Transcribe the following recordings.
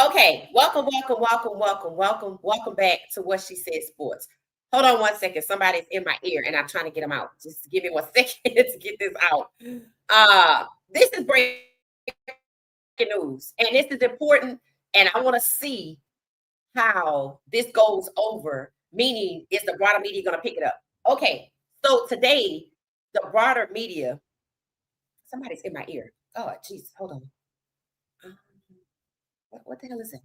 Okay, welcome back to What She Said Sports. Hold on 1 second. Somebody's in my ear and I'm trying to get them out. Just give me 1 second to get this out. This is breaking news, and this is important, and I want to see how this goes over, meaning is the broader media going to pick it up? Okay, so today, the broader media, somebody's in my ear. Oh, jeez, hold on. Um, what the hell is it?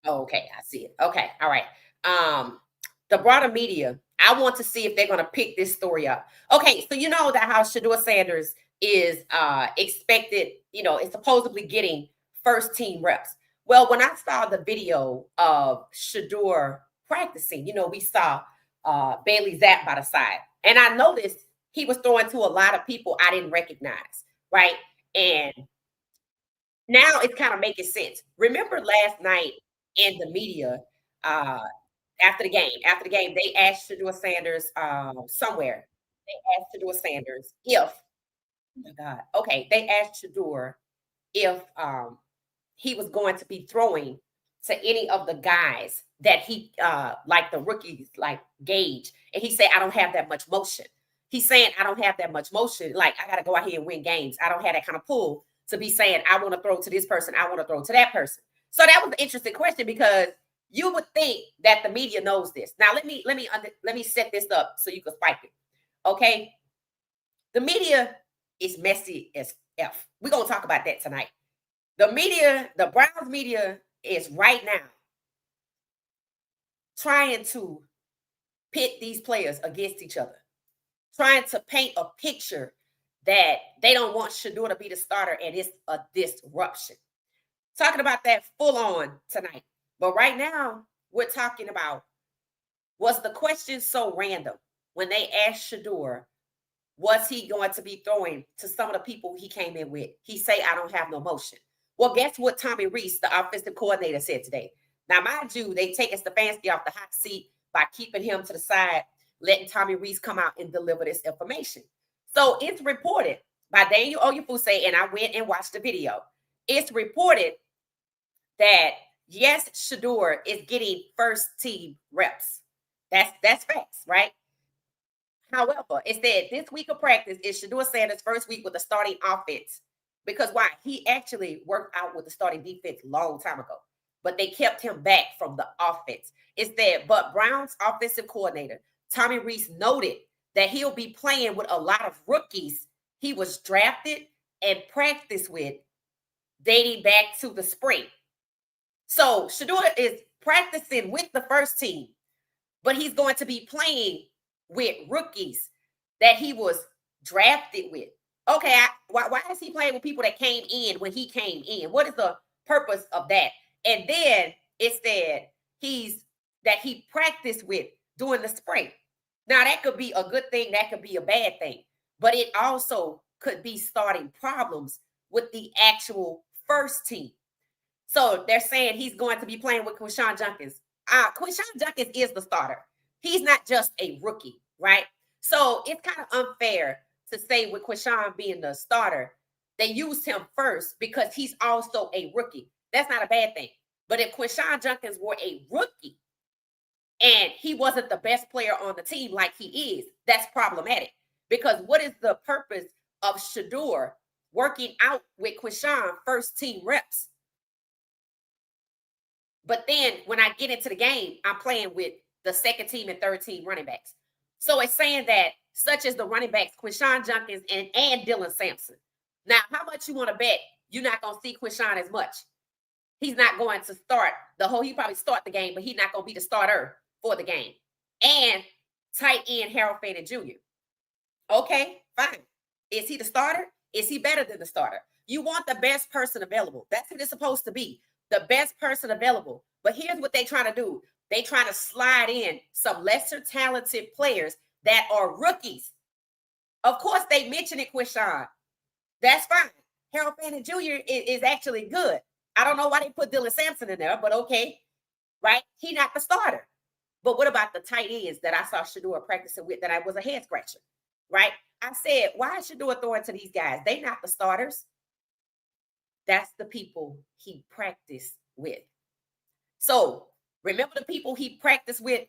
Oh, okay, I see it. Okay, all right. Um, the broader media, I want to see if they're going to pick this story up. Okay, so you know that how Shedeur Sanders is expected, is supposedly getting first team reps. Well, when I saw the video of Shedeur practicing, we saw Bailey Zapp by the side, and I noticed he was throwing to a lot of people I didn't recognize, right? And now it's kind of making sense. Remember last night in the media, uh, after the game, they asked Shedeur Sanders somewhere. They asked Shedeur Sanders if, oh my God, okay, they asked Shedeur if he was going to be throwing to any of the guys that he like the rookies like Gage, and he said, I don't have that much motion. He's saying I don't have that much motion. Like I gotta go out here and win games. I don't have that kind of pull to be saying I want to throw to this person, I want to throw to that person. So that was an interesting question because you would think that the media knows this. Now let me set this up so you can spike it. Okay, the media is messy as f. We're gonna talk about that tonight. The media, the Browns media, is right now trying to pit these players against each other, trying to paint a picture that they don't want Shedeur to be the starter and it's a disruption. Talking about that full on tonight. But right now, we're talking about, was the question so random when they asked Shedeur, was he going to be throwing to some of the people he came in with? He say, I don't have no motion. Well, guess what Tommy Rees, the offensive coordinator, said today? Now, mind you, they taking Stefanski off the hot seat by keeping him to the side, letting Tommy Rees come out and deliver this information. So it's reported by Daniel Oyefuse, and I went and watched the video. It's reported that yes, Shedeur is getting first team reps. That's facts, right? However, it said this week of practice is Shedeur Sanders' first week with the starting offense. Because why? He actually worked out with the starting defense a long time ago, but they kept him back from the offense. It said, but Brown's offensive coordinator, Tommy Rees, noted that he'll be playing with a lot of rookies he was drafted and practiced with dating back to the spring. So Shedeur is practicing with the first team, but he's going to be playing with rookies that he was drafted with. Okay, why is he playing with people that came in when he came in? What is the purpose of that? And then it said he practiced with during the spring. Now that could be a good thing, that could be a bad thing, but it also could be starting problems with the actual first team. So they're saying he's going to be playing with Quinshon Judkins. Quinshon Judkins is the starter. He's not just a rookie, right? So it's kind of unfair to say with Quinshon being the starter, they used him first because he's also a rookie. That's not a bad thing. But if Quinshon Judkins were a rookie and he wasn't the best player on the team like he is, that's problematic. Because what is the purpose of Shedeur working out with Quinshon first team reps? But then when I get into the game, I'm playing with the second team and third team running backs. So it's saying that such as the running backs, Quinshon Judkins and Dylan Sampson. Now, how much you want to bet you're not going to see Quinshon as much? He's not going to start he probably start the game, but he's not going to be the starter for the game. And tight end Harold Fannin Jr. Okay, fine. Is he the starter? Is he better than the starter? You want the best person available. That's what it's supposed to be. The best person available. But here's what they trying to do. They trying to slide in some lesser talented players that are rookies. Of course, they mentioned it, Quinshon. That's fine. Harold Fannin Jr. is actually good. I don't know why they put Dylan Sampson in there, but okay, right? He not the starter. But what about the tight ends that I saw Shedeur practicing with that I was a head scratcher, right? I said, why is Shedeur throwing to these guys? They not the starters. That's the people he practiced with. So remember the people he practiced with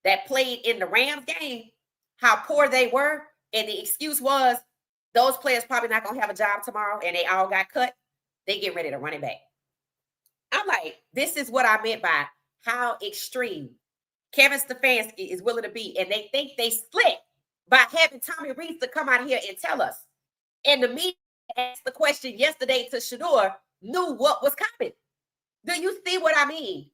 that played in the Rams game, how poor they were, and the excuse was those players probably not gonna have a job tomorrow, and they all got cut. They get ready to run it back. I'm like, this is what I meant by how extreme Kevin Stefanski is willing to be, and they think they slick by having Tommy Rees to come out here and tell us. And the media asked the question yesterday to Shedeur, knew what was coming. Do you see what I mean?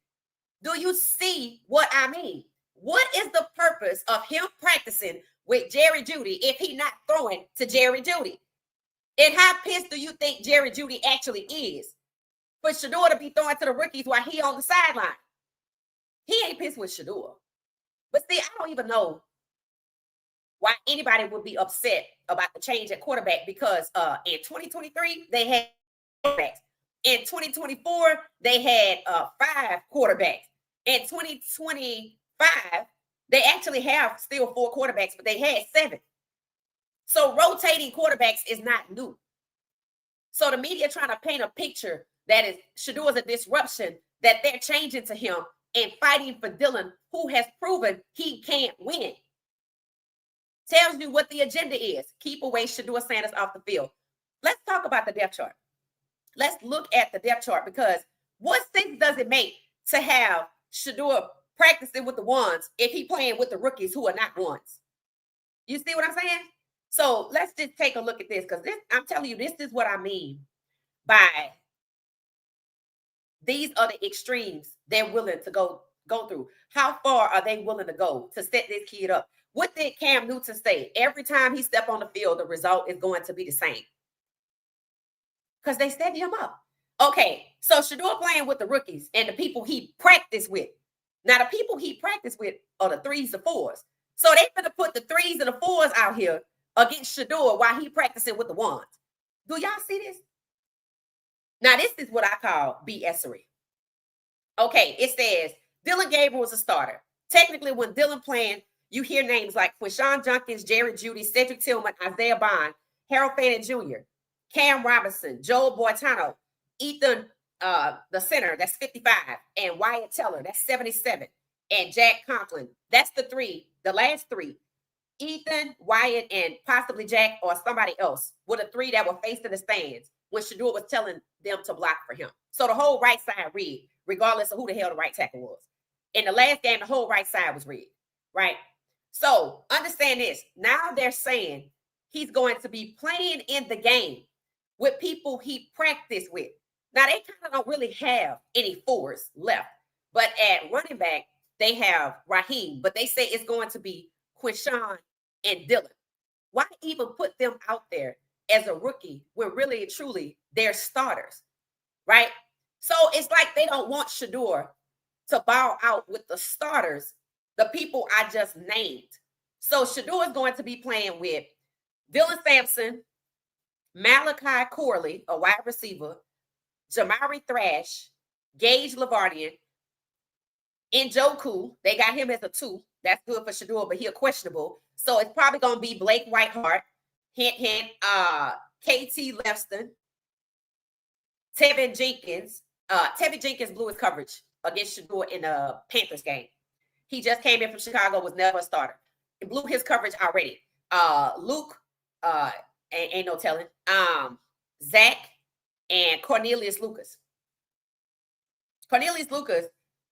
Do you see what I mean? What is the purpose of him practicing with Jerry Jeudy if he not throwing to Jerry Jeudy? And how pissed do you think Jerry Jeudy actually is for Shedeur to be throwing to the rookies while he on the sideline? He ain't pissed with Shedeur. But see, I don't even know why anybody would be upset about the change at quarterback because in 2023, they had quarterbacks. In 2024, they had 5 quarterbacks. In 2025, they actually have still 4 quarterbacks, but they had 7. So rotating quarterbacks is not new. So the media trying to paint a picture that is Shedeur is a disruption, that they're changing to him and fighting for Dylan, who has proven he can't win. Tells you what the agenda is. Keep away Shedeur Sanders off the field. Let's talk about the depth chart. Let's look at the depth chart because what sense does it make to have Shedeur practicing with the ones if he playing with the rookies who are not ones? You see what I'm saying? So let's just take a look at this because I'm telling you, this is what I mean by these are the extremes they're willing to go through. How far are they willing to go to set this kid up? What did Cam Newton say? Every time he step on the field, the result is going to be the same. Because they set him up. Okay, so Shedeur playing with the rookies and the people he practiced with. Now, the people he practiced with are the 3s, the 4s. So they gonna put the 3s and the 4s out here against Shedeur while he practicing with the 1s. Do y'all see this? Now, this is what I call BSery. Okay, it says Dylan Gabriel was a starter. Technically, when Dylan playing, you hear names like Quinshon Judkins, Jerry Jeudy, Cedric Tillman, Isaiah Bond, Harold Fannin Jr., Cam Robinson, Joel Boitano, Ethan, the center, that's 55, and Wyatt Teller, that's 77, and Jack Conklin, that's the 3, the last 3. Ethan, Wyatt, and possibly Jack or somebody else were the 3 that were facing the stands when Shedeur was telling them to block for him. So the whole right side rigged, regardless of who the hell the right tackle was. In the last game, the whole right side was rigged, right? So understand this. Now they're saying he's going to be playing in the game with people he practiced with. Now, they kind of don't really have any 4s left. But at running back, they have Raheem. But they say it's going to be Quinshon and Dylan. Why even put them out there as a rookie when really and truly they're starters, right? So it's like they don't want Shedeur to bow out with the starters, the people I just named. So Shedeur is going to be playing with Dylan Sampson, Malachi Corley, a wide receiver, Jamari Thrash, Gage Lavardian, Njoku. They got him as a 2. That's good for Shedeur, but he's questionable. So it's probably going to be Blake Whiteheart, hint, hint, KT Lefston, Tevin Jenkins. Tevin Jenkins blew his coverage against Shedeur in the Panthers game. He just came in from Chicago, was never a starter. He blew his coverage already. Luke, ain't no telling. Zach and Cornelius Lucas. Cornelius Lucas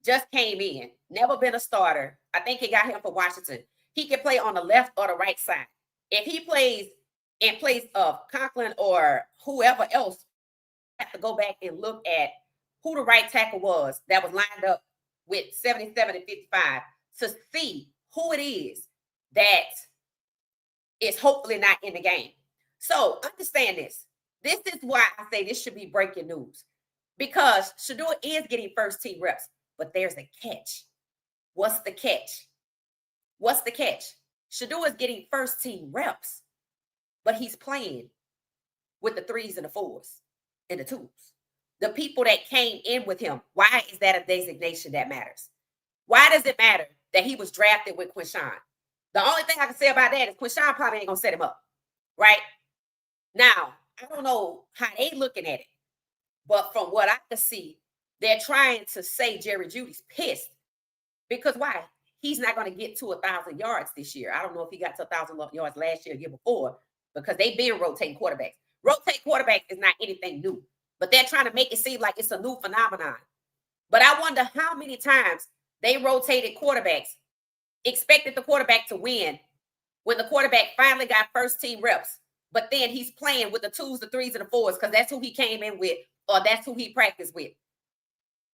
just came in, never been a starter. I think he got him for Washington. He can play on the left or the right side. If he plays in place of Conklin or whoever else, I have to go back and look at who the right tackle was that was lined up with 77 and 55 to see who it is that is hopefully not in the game. So understand this. This is why I say this should be breaking news, because Shedeur is getting first team reps, but there's a catch. What's the catch? What's the catch? Shedeur is getting first team reps, but he's playing with the 3s and the 4s and the 2s. The people that came in with him. Why is that a designation that matters? Why does it matter that he was drafted with Quinshon? The only thing I can say about that is Quinshon probably ain't going to set him up, right? Now, I don't know how they looking at it, But from what I can see, they're trying to say Jerry Jeudy's pissed. Because why? He's not going to get to 1,000 yards this year. I don't know if he got to 1,000 yards last year or year before, because they've been rotating quarterbacks. Rotate quarterbacks is not anything new, but they're trying to make it seem like it's a new phenomenon. But I wonder how many times they rotated quarterbacks, expected the quarterback to win, when the quarterback finally got first team reps, but then he's playing with the 2s, the 3s, and the 4s because that's who he came in with, or that's who he practiced with.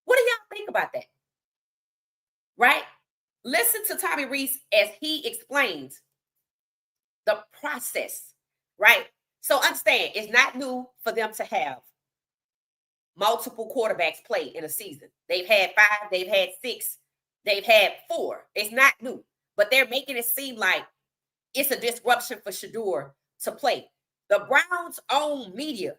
What do y'all think about that? Right? Listen to Tommy Rees as he explains the process, right? So understand, it's not new for them to have multiple quarterbacks play in a season. They've had 5, they've had 6, they've had 4. It's not new, but they're making it seem like it's a disruption for Shedeur to play. The Browns' own media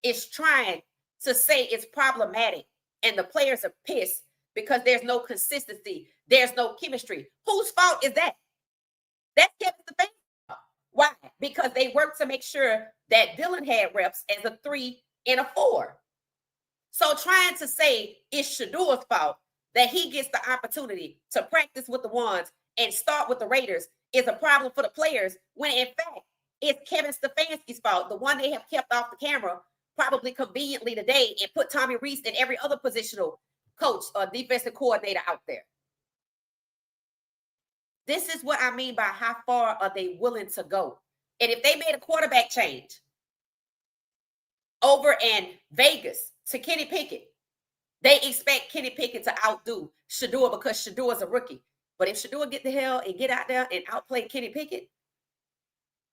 is trying to say it's problematic, and the players are pissed because there's no consistency, there's no chemistry. Whose fault is that? That's Kevin Stefanski's fault. Why? Because they worked to make sure that Dylan had reps as a 3 and a 4. So trying to say it's Shedeur's fault that he gets the opportunity to practice with the ones and start with the Raiders is a problem for the players, when in fact it's Kevin Stefanski's fault, the one they have kept off the camera probably conveniently today and put Tommy Rees and every other positional coach or defensive coordinator out there. This is what I mean by how far are they willing to go. And if they made a quarterback change over in Vegas to Kenny Pickett, they expect Kenny Pickett to outdo Shedeur because Shedeur is a rookie. But if Shedeur get the hell and get out there and outplay Kenny Pickett,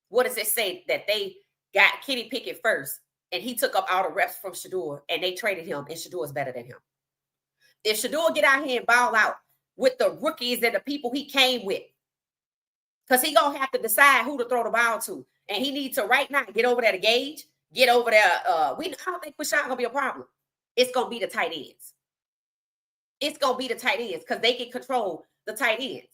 what does it say? That they got Kenny Pickett first and he took up all the reps from Shedeur and they traded him and Shedeur is better than him. If Shedeur get out here and ball out with the rookies and the people he came with, because he going to have to decide who to throw the ball to. And he needs to right now get over there to Gage, get over there. I don't think Rashawn going to be a problem. It's going to be the tight ends. It's going to be the tight ends because they can control the tight ends.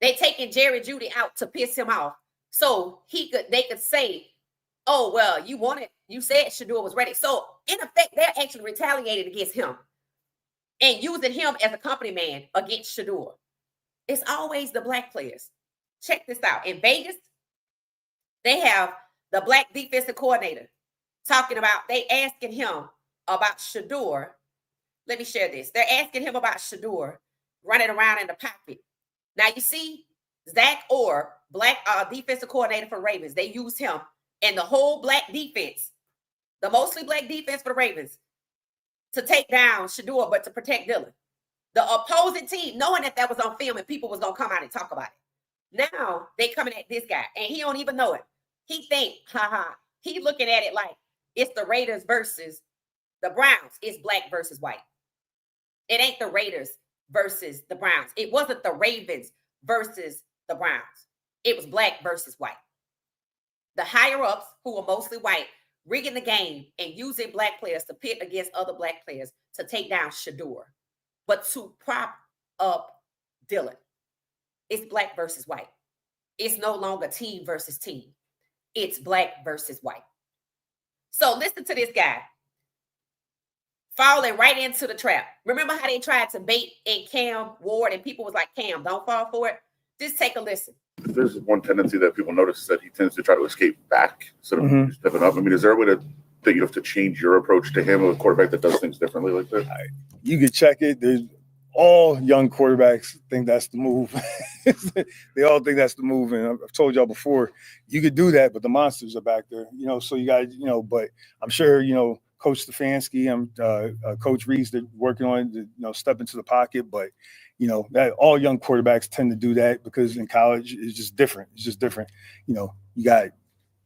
They taking Jerry Jeudy out to piss him off. So they could say, oh, well, you said Shedeur was ready. So in effect, they're actually retaliating against him and using him as a company man against Shedeur. It's always the black players. Check this out. In Vegas, they have the black defensive coordinator talking about, they asking him about Shedeur. Let me share this. They're asking him about Shedeur running around in the pocket. Now, you see, Zach Orr, black defensive coordinator for Ravens, they use him and the whole black defense, the mostly black defense for the Ravens, to take down Shedeur, but to protect Dylan. The opposing team, knowing that was on film and people was going to come out and talk about it. Now, they coming at this guy, and he don't even know it. He think, he looking at it like it's the Raiders versus the Browns. It's black versus white. It ain't the Raiders versus the Browns. It wasn't the Ravens versus the Browns. It was black versus white. The higher-ups, who are mostly white, rigging the game and using black players to pit against other black players to take down Shedeur, but to prop up Dylan. It's black versus white. It's no longer team versus team. It's black versus white. So listen to this guy falling right into the trap. Remember how they tried to bait in Cam Ward and people was like, Cam, don't fall for it? Just take a listen. There's one tendency that people notice that he tends to try to escape back instead of stepping up. I mean, is there a way that you have to change your approach to him, a quarterback that does things differently like that? You could check it. There's all young quarterbacks think that's the move. They all think that's the move. And I've told y'all before, you could do that, but the monsters are back there, so you got, but I'm sure, Coach Stefanski and Coach Rees, they're working on, step into the pocket. But, that all young quarterbacks tend to do that because in college it's just different. It's just different. You got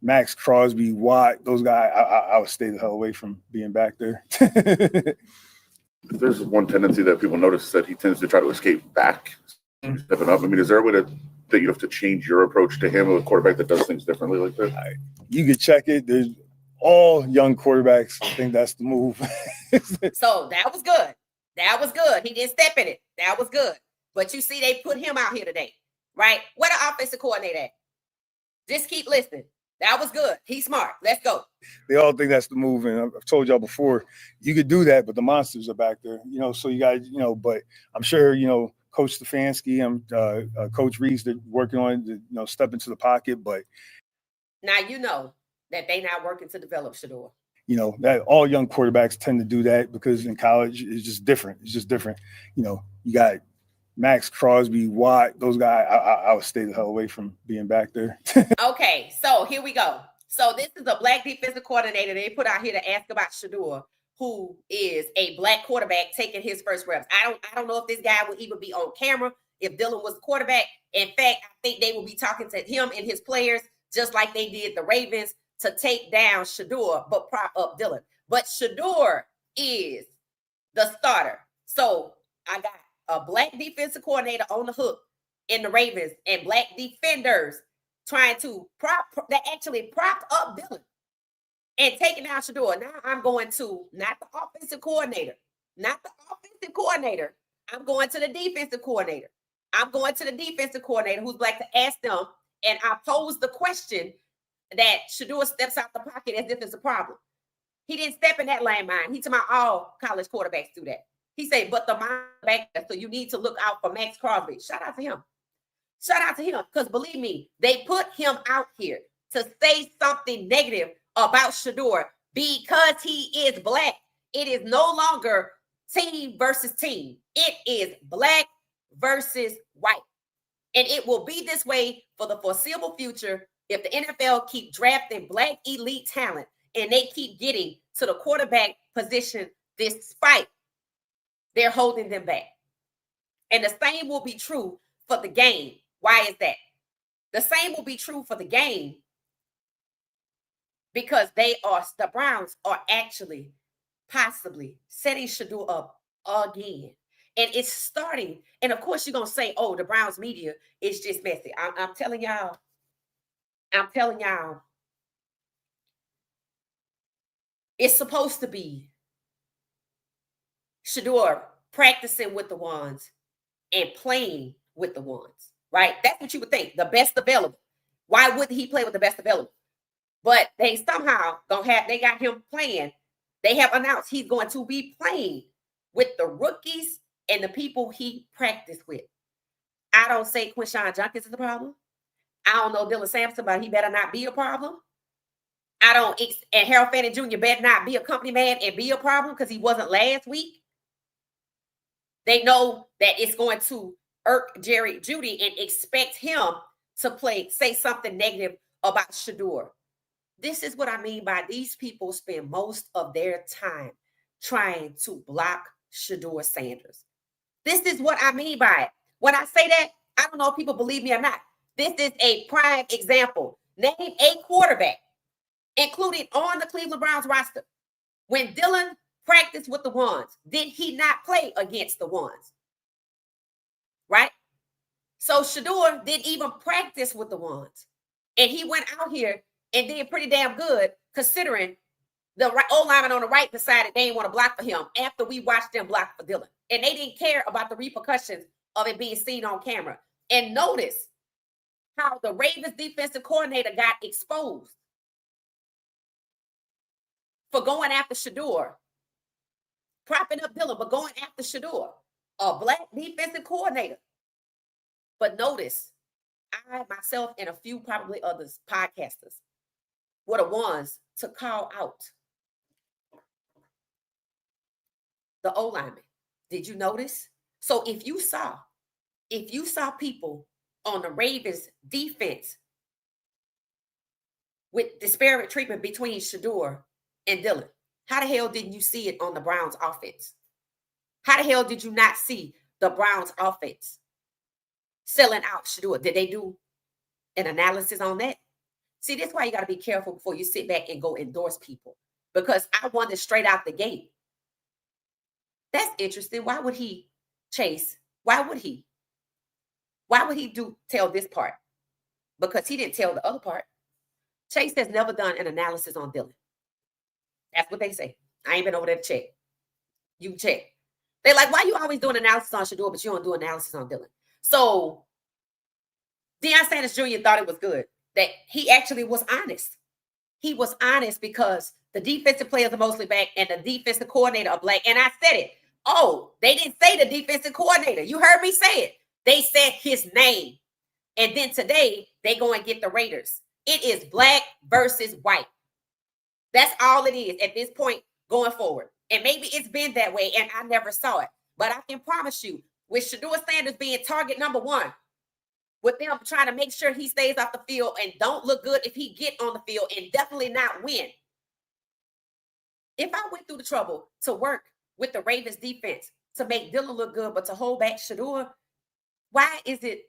Max Crosby, Watt, those guys. I would stay the hell away from being back there. There's one tendency that people notice that he tends to try to escape back, stepping up. I mean, is there a way that you have to change your approach to him, a quarterback that does things differently like that? You could check it. There's all young quarterbacks think that's the move. So that was good. That was good. He didn't step in it. That was good. But you see, they put him out here today, right? Where the offensive coordinator at? Just keep listening. That was good. He's smart. Let's go. They all think that's the move, and I've told y'all before, you could do that, but the monsters are back there, So you guys, but I'm sure, Coach Stefanski and Coach Rees, they're working on it, step into the pocket, but now you know that they're not working to develop Shedeur. That all young quarterbacks tend to do that because in college it's just different. It's just different. You got Max Crosby, Watt, those guys. I would stay the hell away from being back there. Okay, so here we go. So this is a black defensive coordinator they put out here to ask about Shedeur, who is a black quarterback taking his first reps. I don't know if this guy will even be on camera if Dylan was the quarterback. In fact, I think they will be talking to him and his players just like they did the Ravens to take down Shedeur, but prop up Dylan. But Shedeur is the starter. So I got a black defensive coordinator on the hook in the Ravens and black defenders trying to they actually propped up Dylan and taking out Shedeur. Now I'm going to not the offensive coordinator. I'm going to the defensive coordinator. Who's black to ask them. And I pose the question that Shedeur steps out the pocket as if it's a problem. He didn't step in that landmine. He told my all college quarterbacks do that. He said, but the mind back there, so you need to look out for Max Crosby. Shout out to him. Because believe me, they put him out here to say something negative about Shedeur because he is black. It is no longer team versus team. It is black versus white. And it will be this way for the foreseeable future if the NFL keep drafting black elite talent and they keep getting to the quarterback position despite they're holding them back. And the same will be true for the game. Why is that? The same will be true for the game because the Browns are actually possibly setting Shedeur up again. And it's starting. And of course, you're going to say, oh, the Browns media is just messy. I'm telling y'all, it's supposed to be Shedeur practicing with the ones and playing with the ones, right? That's what you would think, the best available. Why wouldn't he play with the best available? But they somehow they got him playing. They have announced he's going to be playing with the rookies and the people he practiced with. I don't say Quinshon Judkins is a problem. I don't know Dylan Sampson, but he better not be a problem. And Harold Fanning Jr. better not be a company man and be a problem because he wasn't last week. They know that it's going to irk Jerry Jeudy and expect him to say something negative about Shedeur. This is what I mean by these people spend most of their time trying to block Shedeur Sanders. This is what I mean by it. When I say that, I don't know if people believe me or not. This is a prime example. Name a quarterback, including on the Cleveland Browns roster. When Dylan practiced with the ones, did he not play against the ones? Right? So Shedeur didn't even practice with the ones. And he went out here and did pretty damn good considering the old lineman on the right decided they didn't want to block for him after we watched them block for Dylan. And they didn't care about the repercussions of it being seen on camera. And notice how the Ravens defensive coordinator got exposed for going after Shedeur, propping up Dylan, but going after Shedeur, a black defensive coordinator. But notice, I, myself, and a few probably others, podcasters, were the ones to call out the O-lineman. Did you notice? So if you saw people on the Ravens defense with disparate treatment between Shedeur and Dylan, how the hell didn't you see it on the Browns offense? How the hell did you not see the Browns offense selling out Shedeur? Did they do an analysis on that? See, that's why you got to be careful before you sit back and go endorse people. Because I wonder straight out the gate. That's interesting. Why would he, Chase? Why would he tell this part? Because he didn't tell the other part. Chase has never done an analysis on Dylan. That's what they say. I ain't been over there to check. You check. They're like, why you always doing analysis on Shedeur, but you don't do analysis on Dylan? So Deion Sanders Jr. thought it was good. that he actually was honest. He was honest because the defensive players are mostly black and the defensive coordinator are black. And I said it. Oh, they didn't say the defensive coordinator. You heard me say it. They said his name. And then today, they go and get the Raiders. It is black versus white. That's all it is at this point going forward. And maybe it's been that way and I never saw it. But I can promise you, with Shedeur Sanders being target number one, with them trying to make sure he stays off the field and don't look good if he get on the field and definitely not win. If I went through the trouble to work with the Ravens defense to make Dylan look good, but to hold back Shedeur, why is it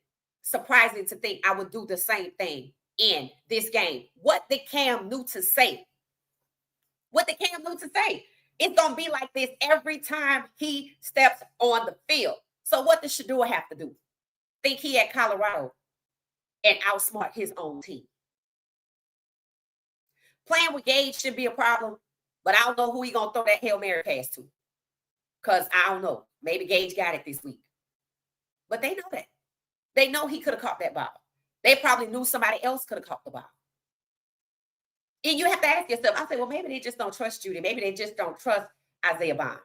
surprising to think I would do the same thing in this game? What did Cam Newton say? What did Cam Newton say? It's going to be like this every time he steps on the field. So what does Shedeur have to do? Think he at Colorado and outsmart his own team. Playing with Gage shouldn't be a problem, but I don't know who he going to throw that Hail Mary pass to. Because I don't know. Maybe Gage got it this week. But they know that. They know he could have caught that ball. They probably knew somebody else could have caught the ball. And you have to ask yourself, I say, well, maybe they just don't trust Judy. Maybe they just don't trust Isaiah Bond.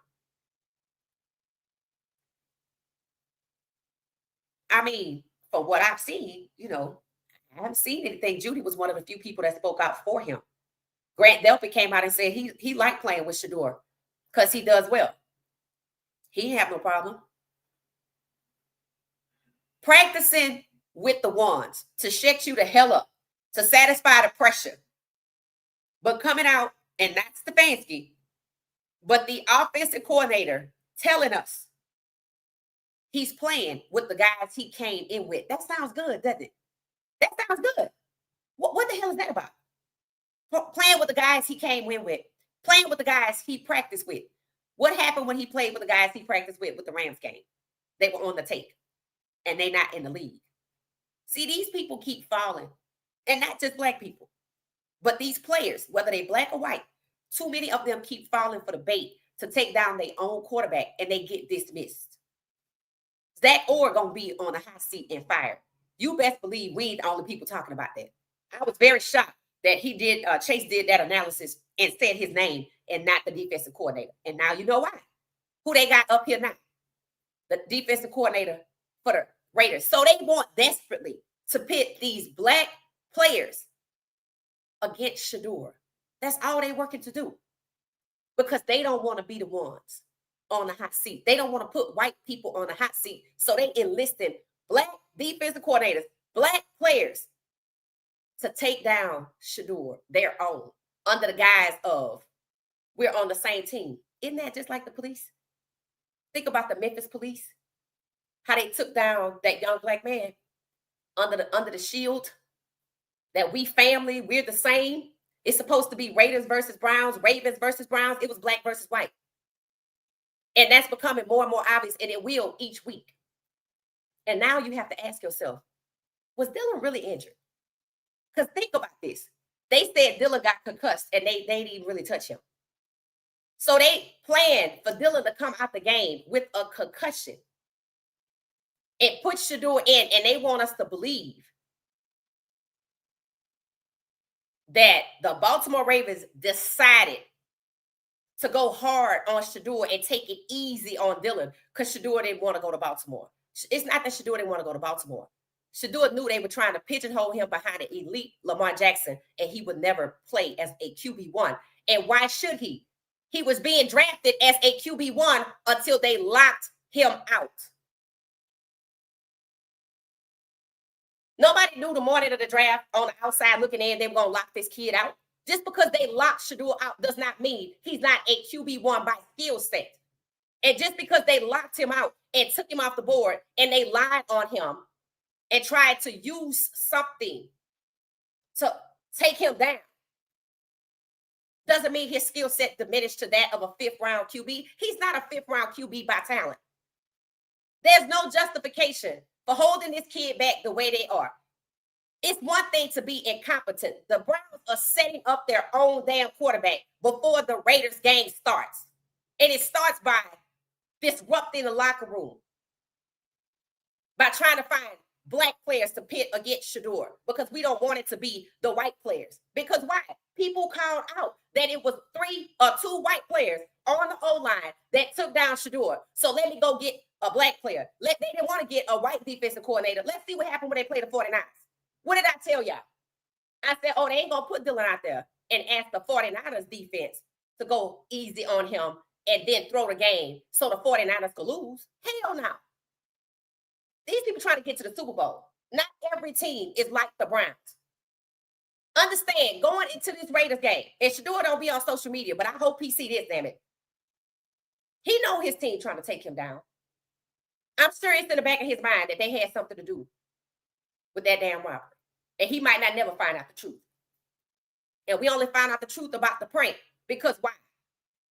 I mean, from what I've seen, I haven't seen anything. Judy was one of the few people that spoke out for him. Grant Delpy came out and said he liked playing with Shedeur because he does well. He didn't have no problem. Practicing with the ones to shut you the hell up, to satisfy the pressure. But coming out, and not Stefanski, but the offensive coordinator telling us he's playing with the guys he came in with. That sounds good, doesn't it? That sounds good. What the hell is that about? Playing with the guys he came in with. Playing with the guys he practiced with. What happened when he played with the guys he practiced with the Rams game? They were on the take, and they're not in the league. See, these people keep falling, and not just black people, but these players, whether they black or white, too many of them keep falling for the bait to take down their own quarterback, and they get dismissed. Zach Orr gonna be on a hot seat and fired. You best believe we ain't the only people talking about that. I was very shocked that Chase did that analysis and said his name and not the defensive coordinator. And now you know why. Who they got up here now? The defensive coordinator for the Raiders. So they want desperately to pit these black players against Shedeur. That's all they're working to do. Because they don't want to be the ones on the hot seat. They don't want to put white people on the hot seat. So they enlisted black defensive coordinators, black players to take down Shedeur, their own, under the guise of we're on the same team. Isn't that just like the police? Think about the Memphis police, how they took down that young black man under the shield that we family, we're the same. It's supposed to be Raiders versus Browns, Ravens versus Browns. It was black versus white. And that's becoming more and more obvious, and it will each week. And now you have to ask yourself, was Dylan really injured? Because think about this. They said Dylan got concussed, and they didn't even really touch him. So they planned for Dylan to come out the game with a concussion and put Shedeur in, and they want us to believe that the Baltimore Ravens decided to go hard on Shedeur and take it easy on Dylan because Shedeur didn't want to go to Baltimore. It's not that Shedeur didn't want to go to Baltimore. Shedeur knew they were trying to pigeonhole him behind an elite Lamar Jackson, and he would never play as a QB1. And why should he? He was being drafted as a QB1 until they locked him out. Nobody knew the morning of the draft on the outside looking in, they were going to lock this kid out. Just because they locked Shedeur out does not mean he's not a QB1 by skill set. And just because they locked him out and took him off the board and they lied on him and tried to use something to take him down, doesn't mean his skill set diminished to that of a fifth-round QB. He's not a fifth-round QB by talent. There's no justification for holding this kid back the way they are. It's one thing to be incompetent. The Browns are setting up their own damn quarterback before the Raiders game starts. And it starts by disrupting the locker room, by trying to find black players to pit against get Shedeur because we don't want it to be the white players. Because why? People called out that it was 3 or 2 white players on the O-line that took down Shedeur. So let me go get a black player. They didn't want to get a white defensive coordinator. Let's see what happened when they played the 49ers. What did I tell y'all? I said, oh, they ain't going to put Dillon out there and ask the 49ers defense to go easy on him and then throw the game so the 49ers could lose. Hell no. These people trying to get to the Super Bowl. Not every team is like the Browns. Understand, going into this Raiders game, and Shedeur don't be on social media, but I hope he see this, damn it. He know his team trying to take him down. I'm sure it's in the back of his mind that they had something to do with that damn robbery. And he might not never find out the truth. And we only found out the truth about the prank because why?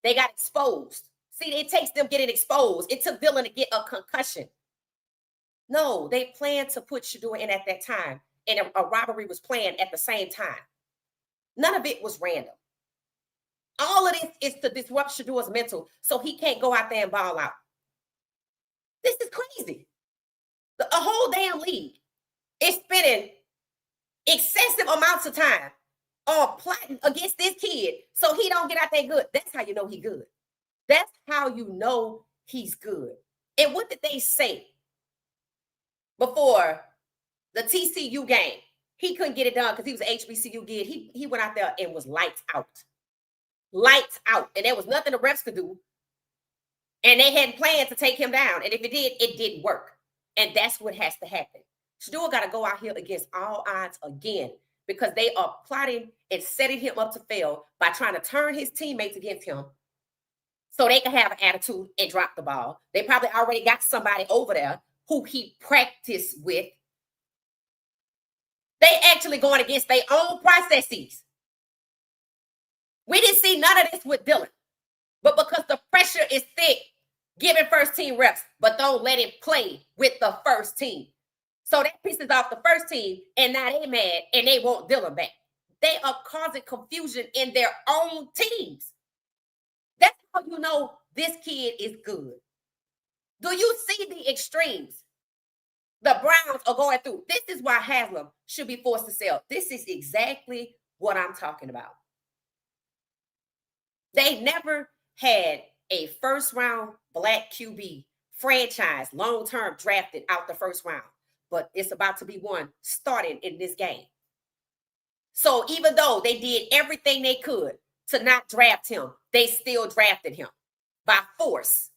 They got exposed. See, it takes them getting exposed. It took Dillon to get a concussion. No, they planned to put Shedeur in at that time. And a robbery was planned at the same time. None of it was random. All of this is to disrupt Shedeur's mental so he can't go out there and ball out. This is crazy. A whole damn league is spending excessive amounts of time on plotting against this kid so he don't get out there good. That's how you know he's good. That's how you know he's good. And what did they say before the TCU game? He couldn't get it done because he was an HBCU kid. He went out there and was lights out. Lights out. And there was nothing the refs could do. And they hadn't planned to take him down. And if it did, it didn't work. And that's what has to happen. Shedeur got to go out here against all odds again because they are plotting and setting him up to fail by trying to turn his teammates against him so they can have an attitude and drop the ball. They probably already got somebody over there who he practiced with. They actually going against their own processes. We didn't see none of this with Dillon. But because the pressure is thick, give him first team reps, but don't let him play with the first team. So that pisses off the first team, and now they mad and they want Dillon back. They are causing confusion in their own teams. That's how you know this kid is good. Do you see the extremes the Browns are going through? This is why Haslam should be forced to sell. This is exactly what I'm talking about. They never had a first-round black QB franchise, long-term drafted out the first round. But it's about to be one starting in this game. So even though they did everything they could to not draft him, they still drafted him by force.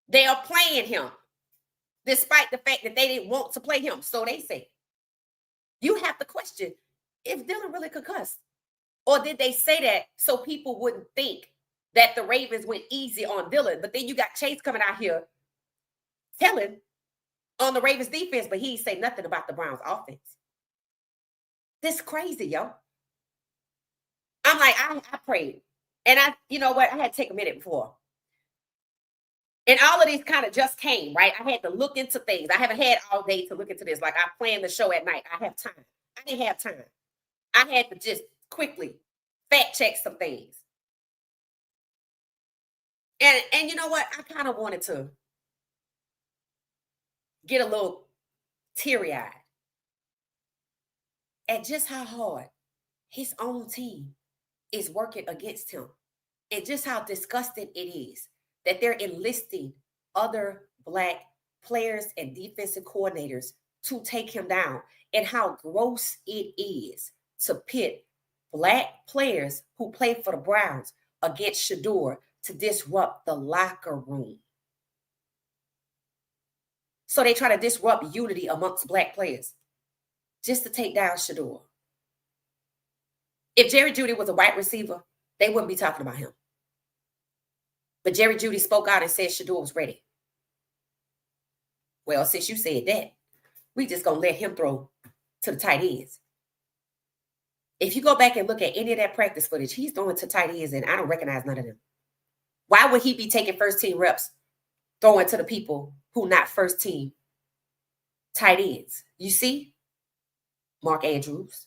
They are playing him despite the fact that they didn't want to play him. So they say, you have to question if Dillon really could cuss. Or did they say that so people wouldn't think that the Ravens went easy on Dillon? But then you got Chase coming out here telling on the Ravens defense, but he ain't say nothing about the Browns offense. This crazy, yo. I'm like, I prayed. And you know what? I had to take a minute before. And all of these kind of just came, right? I had to look into things. I haven't had all day to look into this. Like I planned the show at night. I have time. I didn't have time. I had to just quickly fact check some things. And you know what? I kind of wanted to get a little teary-eyed at just how hard his own team is working against him and just how disgusting it is that they're enlisting other black players and defensive coordinators to take him down, and how gross it is to pit black players who play for the Browns against Shedeur to disrupt the locker room. So they try to disrupt unity amongst black players just to take down Shedeur. If Jerry Jeudy was a white receiver, they wouldn't be talking about him. But Jerry Jeudy spoke out and said Shedeur was ready. Well, since you said that, we just going to let him throw to the tight ends. If you go back and look at any of that practice footage, he's throwing to tight ends, and I don't recognize none of them. Why would he be taking first team reps, throwing to the people who not first team tight ends? You see? Mark Andrews.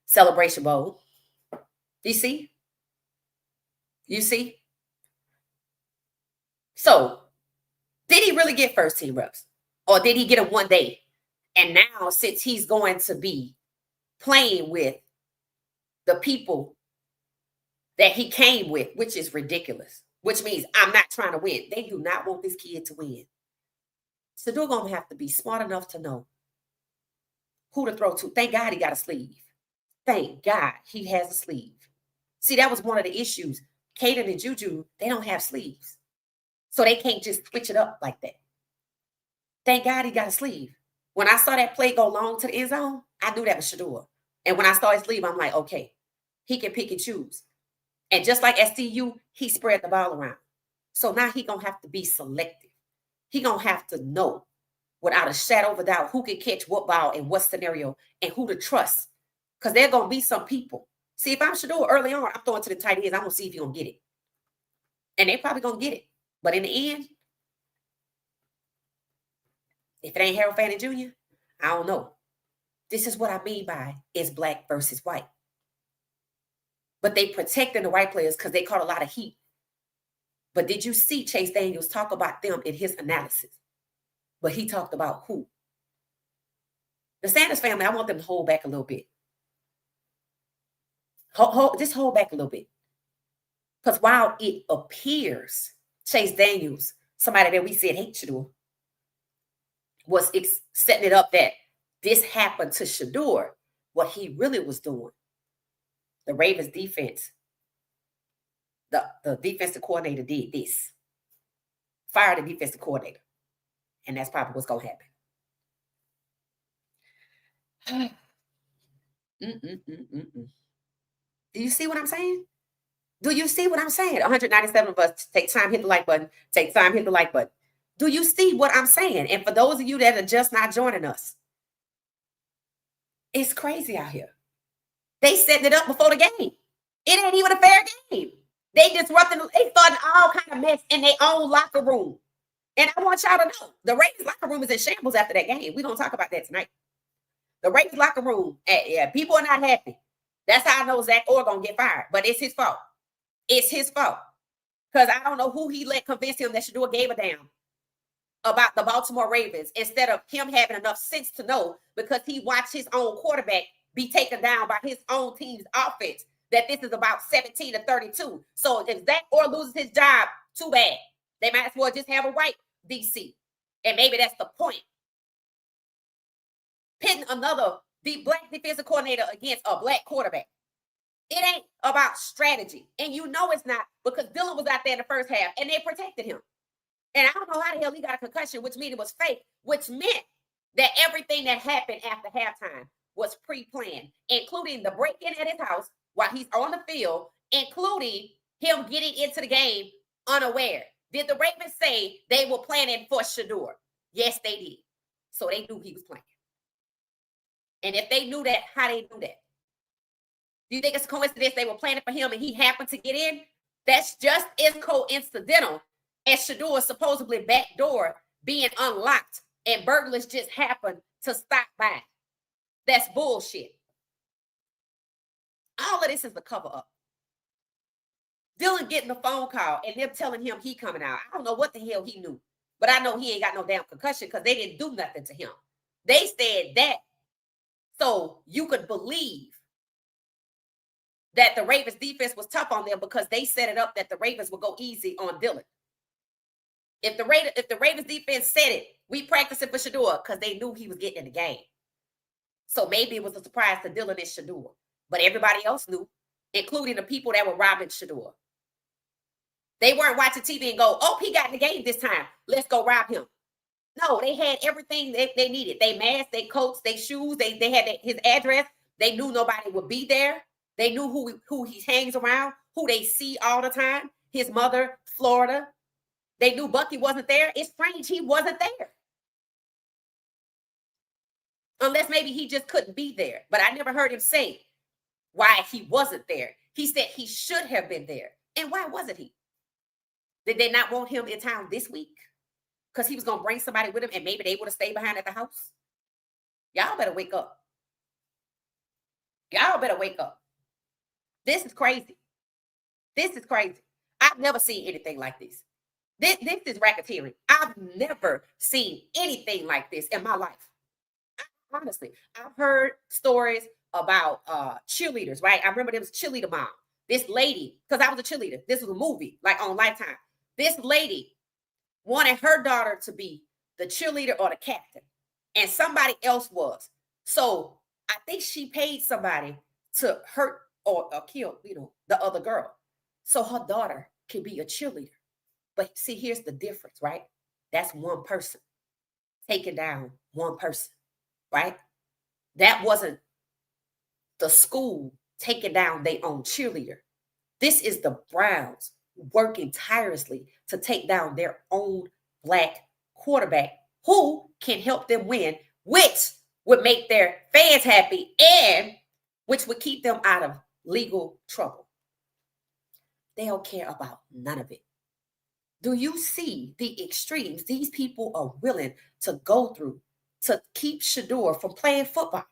Celebration Bowl. You see? You see? So, did he really get first team reps? Or did he get him one day? And now, since he's going to be playing with the people that he came with, which is ridiculous, which means I'm not trying to win. They do not want this kid to win. So they're going to have to be smart enough to know who to throw to. Thank God he got a sleeve. Thank God he has a sleeve. See, that was one of the issues. Kaden and Juju, they don't have sleeves. So they can't just switch it up like that. Thank God he got a sleeve. When I saw that play go long to the end zone, I knew that was Shedeur. And when I saw his sleeve, I'm like, okay, he can pick and choose. And just like STU, he spread the ball around. So now he going to have to be selective. He going to have to know without a shadow of a doubt who can catch what ball in what scenario and who to trust. Because there are going to be some people. See, if I'm Shedeur early on, I'm throwing to the tight ends. I'm going to see if you're going to get it. And they're probably going to get it. But in the end, if it ain't Harold Fanning Jr., I don't know. This is what I mean by it's black versus white. But they protecting the white players because they caught a lot of heat. But did you see Chase Daniels talk about them in his analysis? But he talked about who? The Sanders family, I want them to hold back a little bit. Just hold back a little bit. Because while it appears Chase Daniels, somebody that we said hate Shedeur, was setting it up that this happened to Shedeur, what he really was doing. The Ravens defense, the defensive coordinator did this. Fired the defensive coordinator. And that's probably what's going to happen. Do you see what I'm saying? Do you see what I'm saying? 197 of us, take time, hit the like button. Take time, hit the like button. Do you see what I'm saying? And for those of you that are just not joining us, it's crazy out here. They setting it up before the game. It ain't even a fair game. They disrupting, they starting all kind of mess in their own locker room. And I want y'all to know, the Ravens locker room is in shambles after that game. We're going to talk about that tonight. The Ravens locker room, people are not happy. That's how I know Zach Orr going to get fired. But it's his fault. It's his fault. Because I don't know who he let convince him that Shedeur gave a damn about the Baltimore Ravens instead of him having enough sense to know, because he watched his own quarterback be taken down by his own team's offense, that this is about 17-32. So if Zach Orr loses his job, too bad. They might as well just have a white DC. And maybe that's the point. Pitting another black defensive coordinator against a black quarterback. It ain't about strategy. And you know it's not, because Dylan was out there in the first half and they protected him. And I don't know how the hell he got a concussion, which meant it was fake, which meant that everything that happened after halftime was pre-planned, including the break-in at his house while he's on the field, including him getting into the game unaware. Did the Ravens say they were planning for Shedeur? Yes, they did. So they knew he was playing. And if they knew that, how they knew that? Do you think it's a coincidence they were planning for him and he happened to get in? That's just as coincidental as Shedeur's supposedly back door being unlocked and burglars just happened to stop by. That's bullshit. All of this is a cover up. Dylan getting a phone call and them telling him he coming out. I don't know what the hell he knew, but I know he ain't got no damn concussion because they didn't do nothing to him. They said that so you could believe that the Ravens defense was tough on them because they set it up that the Ravens would go easy on Dylan. If the Ravens defense said it, we practiced it for Shedeur because they knew he was getting in the game. So maybe it was a surprise to Dylan and Shedeur. But everybody else knew, including the people that were robbing Shedeur. They weren't watching TV and go, oh, he got in the game this time. Let's go rob him. No, they had everything they needed. They masks, they coats, they shoes. They had his address. They knew nobody would be there. They knew who he hangs around, who they see all the time. His mother, Florida. They knew Bucky wasn't there. It's strange he wasn't there. Unless maybe he just couldn't be there. But I never heard him say why he wasn't there. He said he should have been there. And why wasn't he? Did they not want him in town this week? Because he was going to bring somebody with him and maybe they would have stayed behind at the house? Y'all better wake up. Y'all better wake up. This is crazy. This is crazy. I've never seen anything like this. This is racketeering. I've never seen anything like this in my life. Honestly, I've heard stories about cheerleaders, right? I remember there was cheerleader mom. This lady, because I was a cheerleader, this was a movie, like on Lifetime. This lady wanted her daughter to be the cheerleader or the captain, and somebody else was. So I think she paid somebody to hurt or kill, the other girl, so her daughter can be a cheerleader. But see, here's the difference, right? That's one person taking down one person, right? That wasn't the school taking down their own cheerleader. This is the Browns working tirelessly to take down their own Black quarterback who can help them win, which would make their fans happy and which would keep them out of legal trouble. They don't care about none of it. Do you see the extremes these people are willing to go through to keep Shedeur from playing football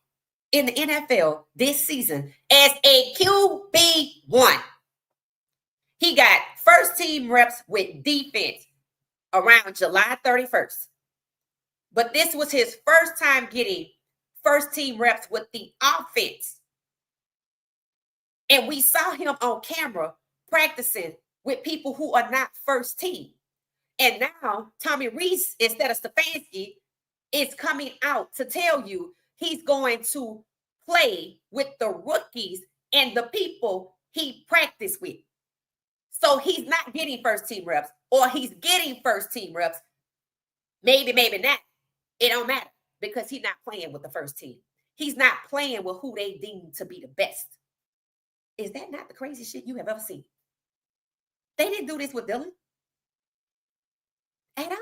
in the NFL this season as a QB1? He got first team reps with defense around July 31st. But this was his first time getting first team reps with the offense. And we saw him on camera practicing with people who are not first team. And now Tommy Rees, instead of Stefanski, is coming out to tell you he's going to play with the rookies and the people he practiced with. So he's not getting first team reps, or he's getting first team reps. Maybe not. It don't matter because he's not playing with the first team. He's not playing with who they deem to be the best. Is that not the craziest shit you have ever seen? They didn't do this with Dylan at all.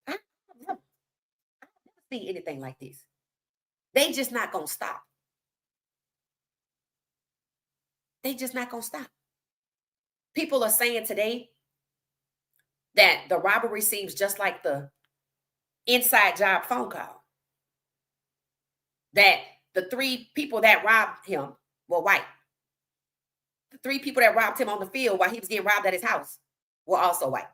I've never seen anything like this. They just not going to stop. They just not going to stop. People are saying today that the robbery seems just like the inside job phone call. That the 3 people that robbed him were white. The 3 people that robbed him on the field while he was getting robbed at his house were also white.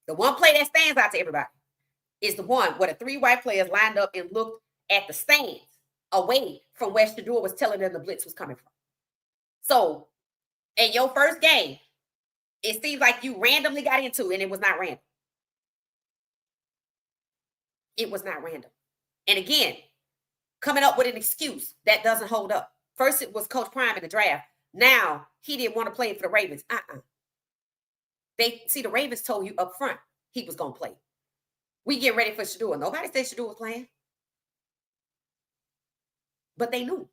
The one play that stands out to everybody is the one where the 3 white players lined up and looked at the stands away from where Shedeur was telling them the blitz was coming from. So in your first game, it seems like you randomly got into it, and it was not random. It was not random. And again, coming up with an excuse that doesn't hold up. First, it was Coach Prime in the draft. Now, he didn't want to play for the Ravens. The Ravens told you up front he was going to play. We get ready for Shedeur. Nobody said Shedeur was playing. But they knew.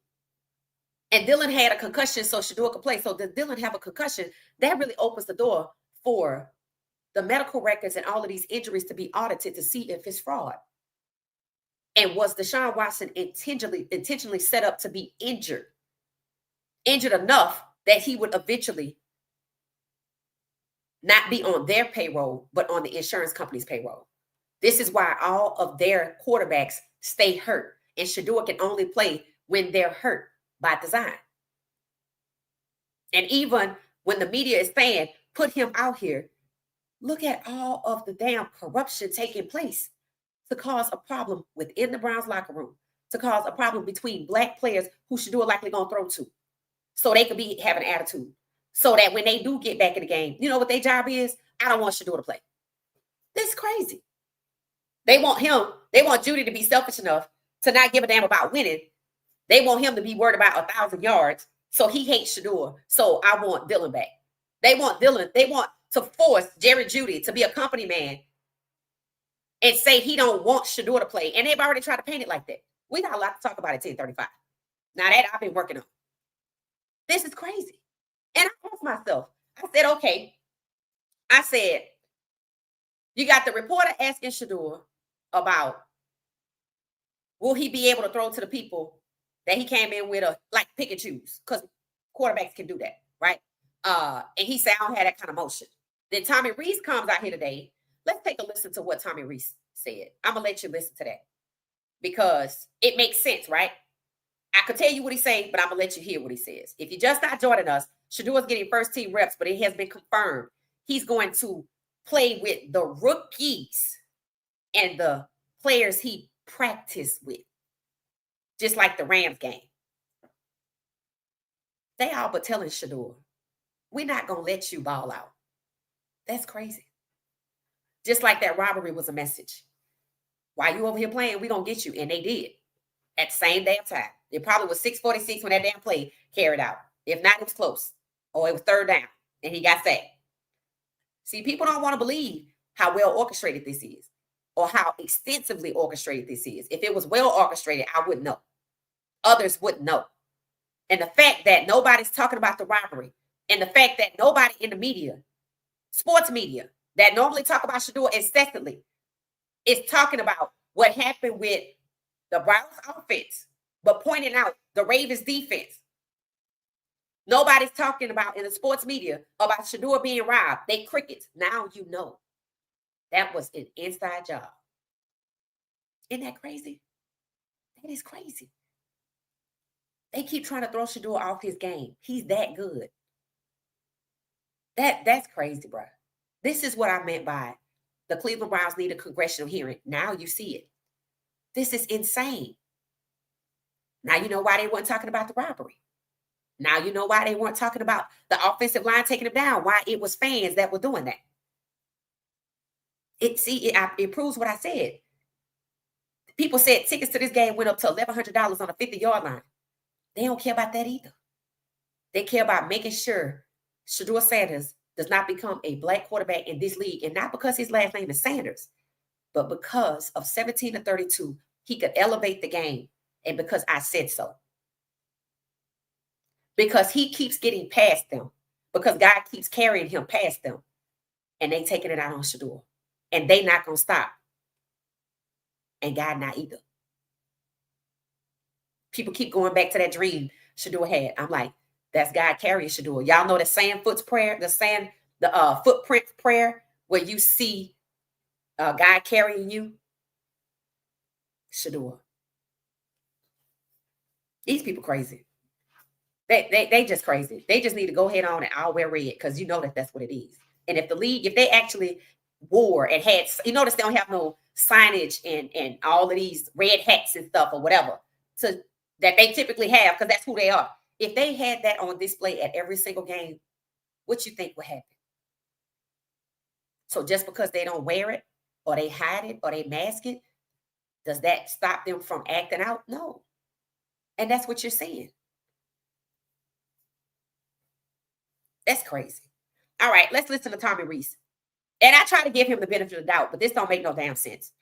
And Dylan had a concussion so Shedeur could play. So does Dylan have a concussion? That really opens the door for the medical records and all of these injuries to be audited to see if it's fraud. And was Deshaun Watson intentionally set up to be injured enough that he would eventually not be on their payroll, but on the insurance company's payroll? This is why all of their quarterbacks stay hurt. And Shedeur can only play when they're hurt by design. And even when the media is saying, put him out here, look at all of the damn corruption taking place to cause a problem within the Browns locker room, to cause a problem between Black players who Shedeur likely going to throw to, so they could be having attitude, so that when they do get back in the game, you know what their job is? I don't want Shedeur to play. This is crazy. They want Judy to be selfish enough to not give a damn about winning. They want him to be worried about 1,000 yards, so he hates Shedeur, so I want Dylan back. They want to force Jerry Jeudy to be a company man and say he don't want Shedeur to play. And they've already tried to paint it like that. We got a lot to talk about at 10:35. Now that I've been working on. This is crazy. And I asked myself, I said, okay. I said, you got the reporter asking Shedeur about, will he be able to throw to the people that he came in with, like pick and choose? Because quarterbacks can do that, right? And he said, I don't have that kind of motion. Then Tommy Rees comes out here today. Let's take a listen to what Tommy Rees said. I'm going to let you listen to that because it makes sense, right? I could tell you what he's saying, but I'm going to let you hear what he says. If you just not joining us, Shedeur's getting first team reps, but it has been confirmed he's going to play with the rookies and the players he practiced with, just like the Rams game. They all but telling Shedeur, we're not going to let you ball out. That's crazy. Just like that robbery was a message. While you over here playing, we're going to get you. And they did at the same damn time. It probably was 6:46 when that damn play carried out. If not, it was close. Or it was third down and he got sacked. See, people don't want to believe how well orchestrated this is or how extensively orchestrated this is. If it was well orchestrated, I wouldn't know. Others wouldn't know. And the fact that nobody's talking about the robbery and the fact that nobody in the media, sports media, that normally talk about Shedeur incessantly is talking about what happened with the Browns offense, but pointing out the Ravens defense. Nobody's talking about in the sports media about Shedeur being robbed. They crickets. Now you know. That was an inside job. Isn't that crazy? That is crazy. They keep trying to throw Shedeur off his game. He's that good. That's crazy, bro. This is what I meant by the Cleveland Browns need a congressional hearing. Now you see it. This is insane. Now you know why they weren't talking about the robbery. Now you know why they weren't talking about the offensive line taking them down, why it was fans that were doing that. It proves what I said. People said tickets to this game went up to $1,100 on a 50-yard line. They don't care about that either. They care about making sure Shedeur Sanders does not become a black quarterback in this league, and not because his last name is Sanders, but because of 17-32, he could elevate the game, and because I said so. Because he keeps getting past them, because God keeps carrying him past them, and they taking it out on Shedeur, and they not going to stop, and God not either. People keep going back to that dream Shedeur had. I'm like, that's God carrying Shedeur. Y'all know the sandfoot prayer, the footprint prayer, where you see God carrying you. Shedeur. These people crazy. They just crazy. They just need to go ahead on and I'll wear red, because you know that that's what it is. And if the league, if they actually wore and had, you notice they don't have no signage and all of these red hats and stuff or whatever that they typically have, because that's who they are. If they had that on display at every single game, what you think would happen? So just because they don't wear it or they hide it or they mask it, does that stop them from acting out? No. And that's what you're seeing. That's crazy. All right, let's listen to Tommy Rees. And I try to give him the benefit of the doubt, but this don't make no damn sense.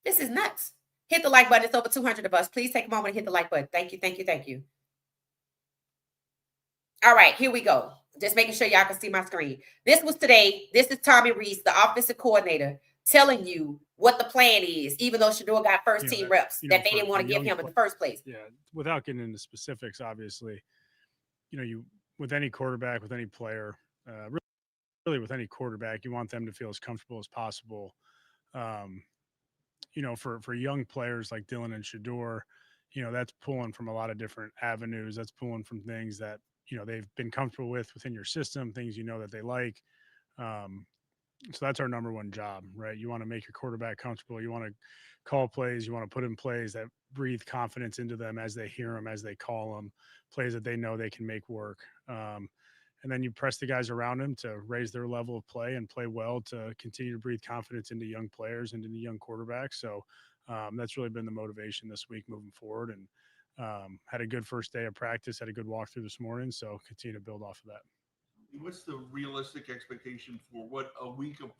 This is nuts. Hit the like button. It's over 200 of us. Please take a moment and hit the like button. Thank you, thank you, thank you. All right, here we go. Just making sure y'all can see my screen. This was today. This is Tommy Rees, the offensive coordinator, telling you what the plan is, even though Shedeur got first team reps that they didn't want to give him in the first place. Yeah, without getting into specifics, obviously, you with any quarterback, with any player, really with any quarterback, you want them to feel as comfortable as possible. For young players like Dylan and Shedeur, that's pulling from a lot of different avenues. That's pulling from things that, they've been comfortable with within your system, things that they like. So that's our number one job, right? You want to make your quarterback comfortable. You want to call plays. You want to put in plays that breathe confidence into them as they hear them, as they call them, plays that they know they can make work. And then you press the guys around them to raise their level of play and play well to continue to breathe confidence into young players and into young quarterbacks. So that's really been the motivation this week moving forward. And had a good first day of practice, had a good walkthrough this morning. So continue to build off of that. What's the realistic expectation for what a week of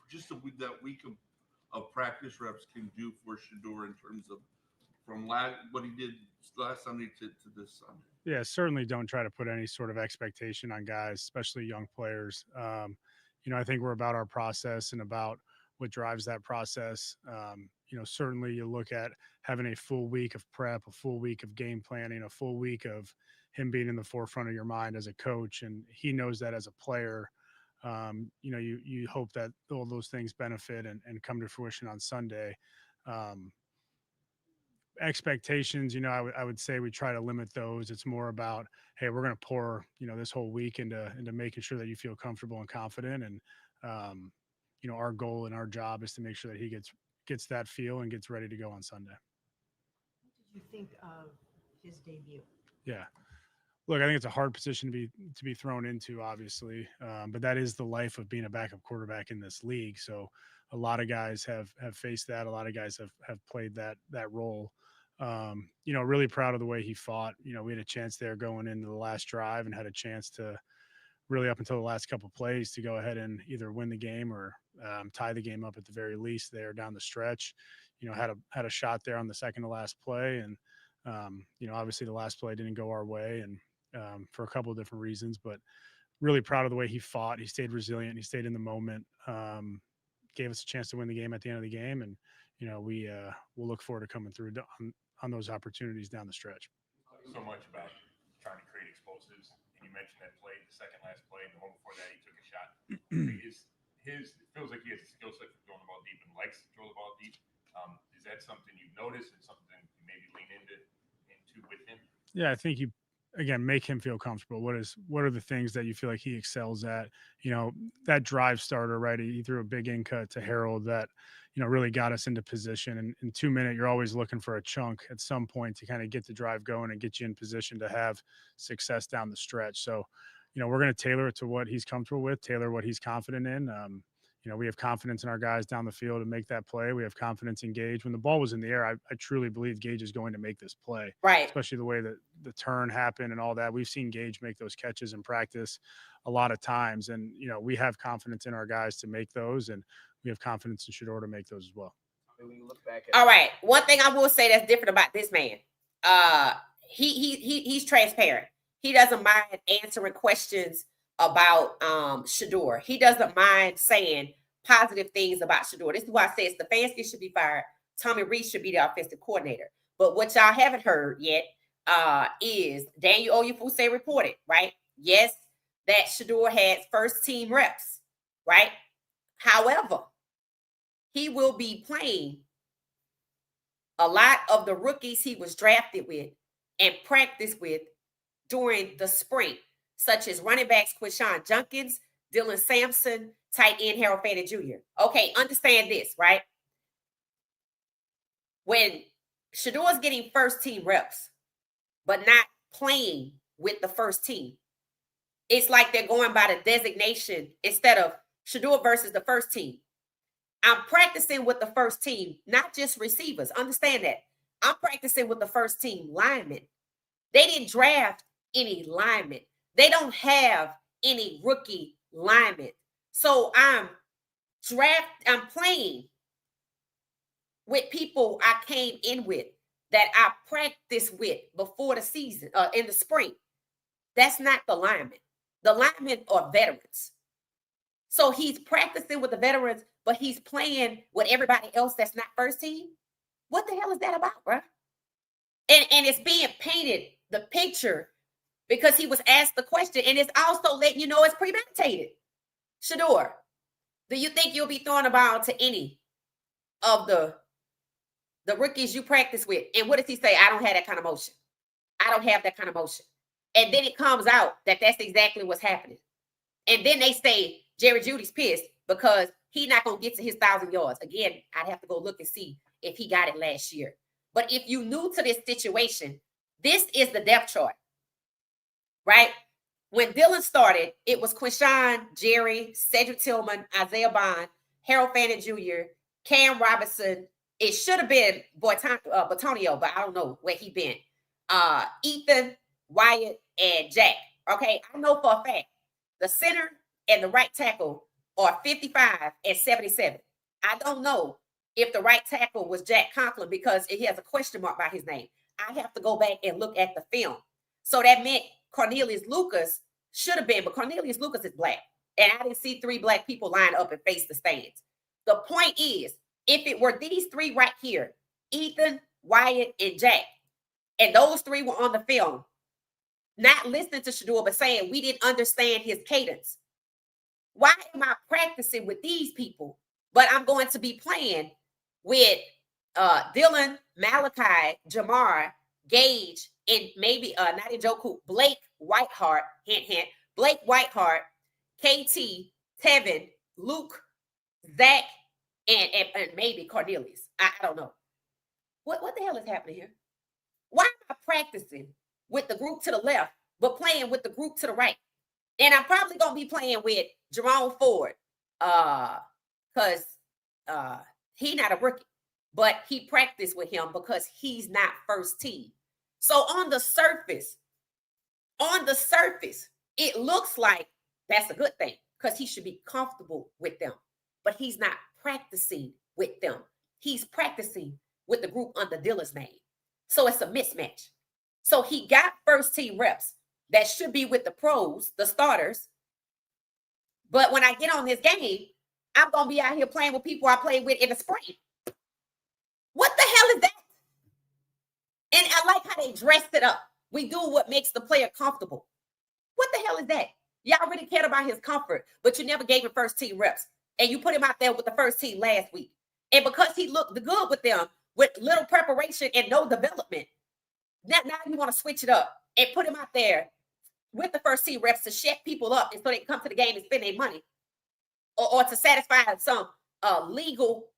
practice reps can do for Shedeur in terms of from what he did last Sunday to this Sunday? Yeah, certainly don't try to put any sort of expectation on guys, especially young players. I think we're about our process and about what drives that process. Certainly you look at having a full week of prep, a full week of game planning, a full week of him being in the forefront of your mind as a coach. And he knows that as a player. You hope that all those things benefit and come to fruition on Sunday. expectations, I would say we try to limit those. It's more about, hey, we're going to pour, this whole week into making sure that you feel comfortable and confident. And, our goal and our job is to make sure that he gets that feel and gets ready to go on Sunday. What did you think of his debut? Yeah. Look, I think it's a hard position to be thrown into, obviously, but that is the life of being a backup quarterback in this league. So a lot of guys have faced that. A lot of guys have played that role. Really proud of the way he fought. We had a chance there going into the last drive and had a chance to really up until the last couple of plays to go ahead and either win the game or tie the game up at the very least there down the stretch. Had a shot there on the second to last play, and obviously the last play didn't go our way, and for a couple of different reasons, but really proud of the way he fought. He stayed resilient. He stayed in the moment, gave us a chance to win the game at the end of the game. And, we'll look forward to coming through on those opportunities down the stretch. So much about trying to create explosives. And you mentioned that play, the second last play, and the one before that, he took a shot. It feels like he has a skill set for throwing the ball deep and likes to throw the ball deep. Is that something you've noticed and something you maybe lean into with him? Yeah, I think again, make him feel comfortable. What are the things that you feel like he excels at? That drive starter, right? He threw a big in cut to Harold that, really got us into position. And in 2 minutes, you're always looking for a chunk at some point to kind of get the drive going and get you in position to have success down the stretch. So, we're going to tailor it to what he's comfortable with, tailor what he's confident in. We have confidence in our guys down the field to make that play. We have confidence in Gage. When the ball was in the air, I truly believe Gage is going to make this play, Right. especially the way that the turn happened and all that. We've seen Gage make those catches in practice a lot of times. And, we have confidence in our guys to make those, and we have confidence in Shedeur to make those as well. When you look back at All right. One thing I will say that's different about this man, he's transparent. He doesn't mind answering questions about Shedeur. He doesn't mind saying positive things about Shedeur. This is why I say Stefanski should be fired. Tommy Rees should be the offensive coordinator. But what y'all haven't heard yet is Daniel Oyefuse reported, right? Yes, that Shedeur had first team reps, right? However, he will be playing a lot of the rookies he was drafted with and practiced with during the spring, such as running backs Quinshon Junkins, Dylan Sampson, tight end Harold Fannin Jr. Okay, understand this, right? When Shedeur's getting first team reps, but not playing with the first team, it's like they're going by the designation instead of Shedeur versus the first team. I'm practicing with the first team, not just receivers. Understand that. I'm practicing with the first team linemen. They didn't draft any linemen. They don't have any rookie linemen. So I'm playing with people I came in with that I practiced with before the season, in the spring. That's not the linemen. The linemen are veterans. So he's practicing with the veterans, but he's playing with everybody else that's not first team. What the hell is that about, bro? And it's being painted, the picture, because he was asked the question, and it's also letting you know it's premeditated. Shedeur, do you think you'll be throwing a ball to any of the rookies you practice with? And what does he say? I don't have that kind of motion. I don't have that kind of motion. And then it comes out that that's exactly what's happening. And then they say Jerry Judy's pissed because he's not going to get to his 1,000 yards. Again, I'd have to go look and see if he got it last year. But if you're new to this situation, this is the depth chart, right? When Dylan started, it was Quinshon, Jerry, Cedric Tillman, Isaiah Bond, Harold Fannin Jr., Cam Robinson. It should have been Batonio, but I don't know where he been. Ethan, Wyatt, and Jack. Okay, I know for a fact the center and the right tackle are 55 and 77. I don't know if the right tackle was Jack Conklin because he has a question mark by his name. I have to go back and look at the film. So that meant Cornelius Lucas should have been, but Cornelius Lucas is black. And I didn't see 3 black people line up and face the stands. The point is, if it were these 3 right here, Ethan, Wyatt, and Jack, and those 3 were on the film, not listening to Shedeur, but saying we didn't understand his cadence. Why am I practicing with these people, but I'm going to be playing with Dylan, Malachi, Jamar, Gage, and maybe not Njoku, Blake Whiteheart, hint, hint, Blake Whiteheart, KT, Tevin, Luke, Zach, and maybe Cornelius. I don't know. What the hell is happening here? Why am I practicing with the group to the left, but playing with the group to the right? And I'm probably going to be playing with Jerome Ford because he's not a rookie, but he practiced with him because he's not first team. So on the surface, it looks like that's a good thing because he should be comfortable with them, but he's not practicing with them. He's practicing with the group under Dylan's name. So it's a mismatch. So he got first team reps that should be with the pros, the starters. But when I get on this game, I'm going to be out here playing with people I played with in the spring. What the hell is that? And I like how they dressed it up. We do what makes the player comfortable. What the hell is that? Y'all really cared about his comfort, but you never gave him first team reps. And you put him out there with the first team last week. And because he looked good with them, with little preparation and no development, now you want to switch it up and put him out there with the first team reps to shut people up and so they can come to the game and spend their money or to satisfy some legal,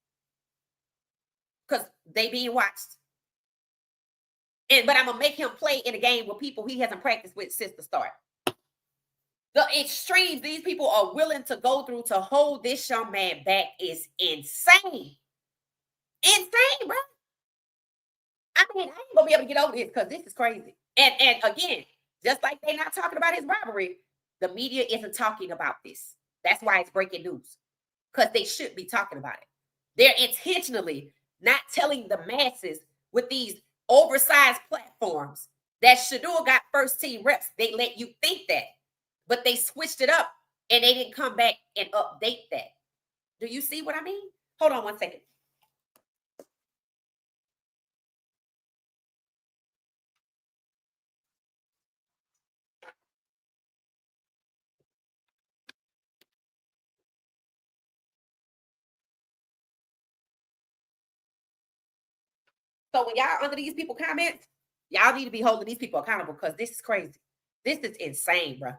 because they being watched. But I'm going to make him play in a game with people he hasn't practiced with since the start. The extremes these people are willing to go through to hold this young man back is insane. Insane, bro. I mean, I ain't going to be able to get over this because this is crazy. And again, just like they're not talking about his robbery, the media isn't talking about this. That's why it's breaking news, because they should be talking about it. They're intentionally not telling the masses with these oversized platforms that Shedeur got first team reps. They let you think that, but they switched it up and they didn't come back and update that. Do you see what I mean? Hold on one second. So when y'all under these people comments, y'all need to be holding these people accountable because this is crazy. This is insane, bro.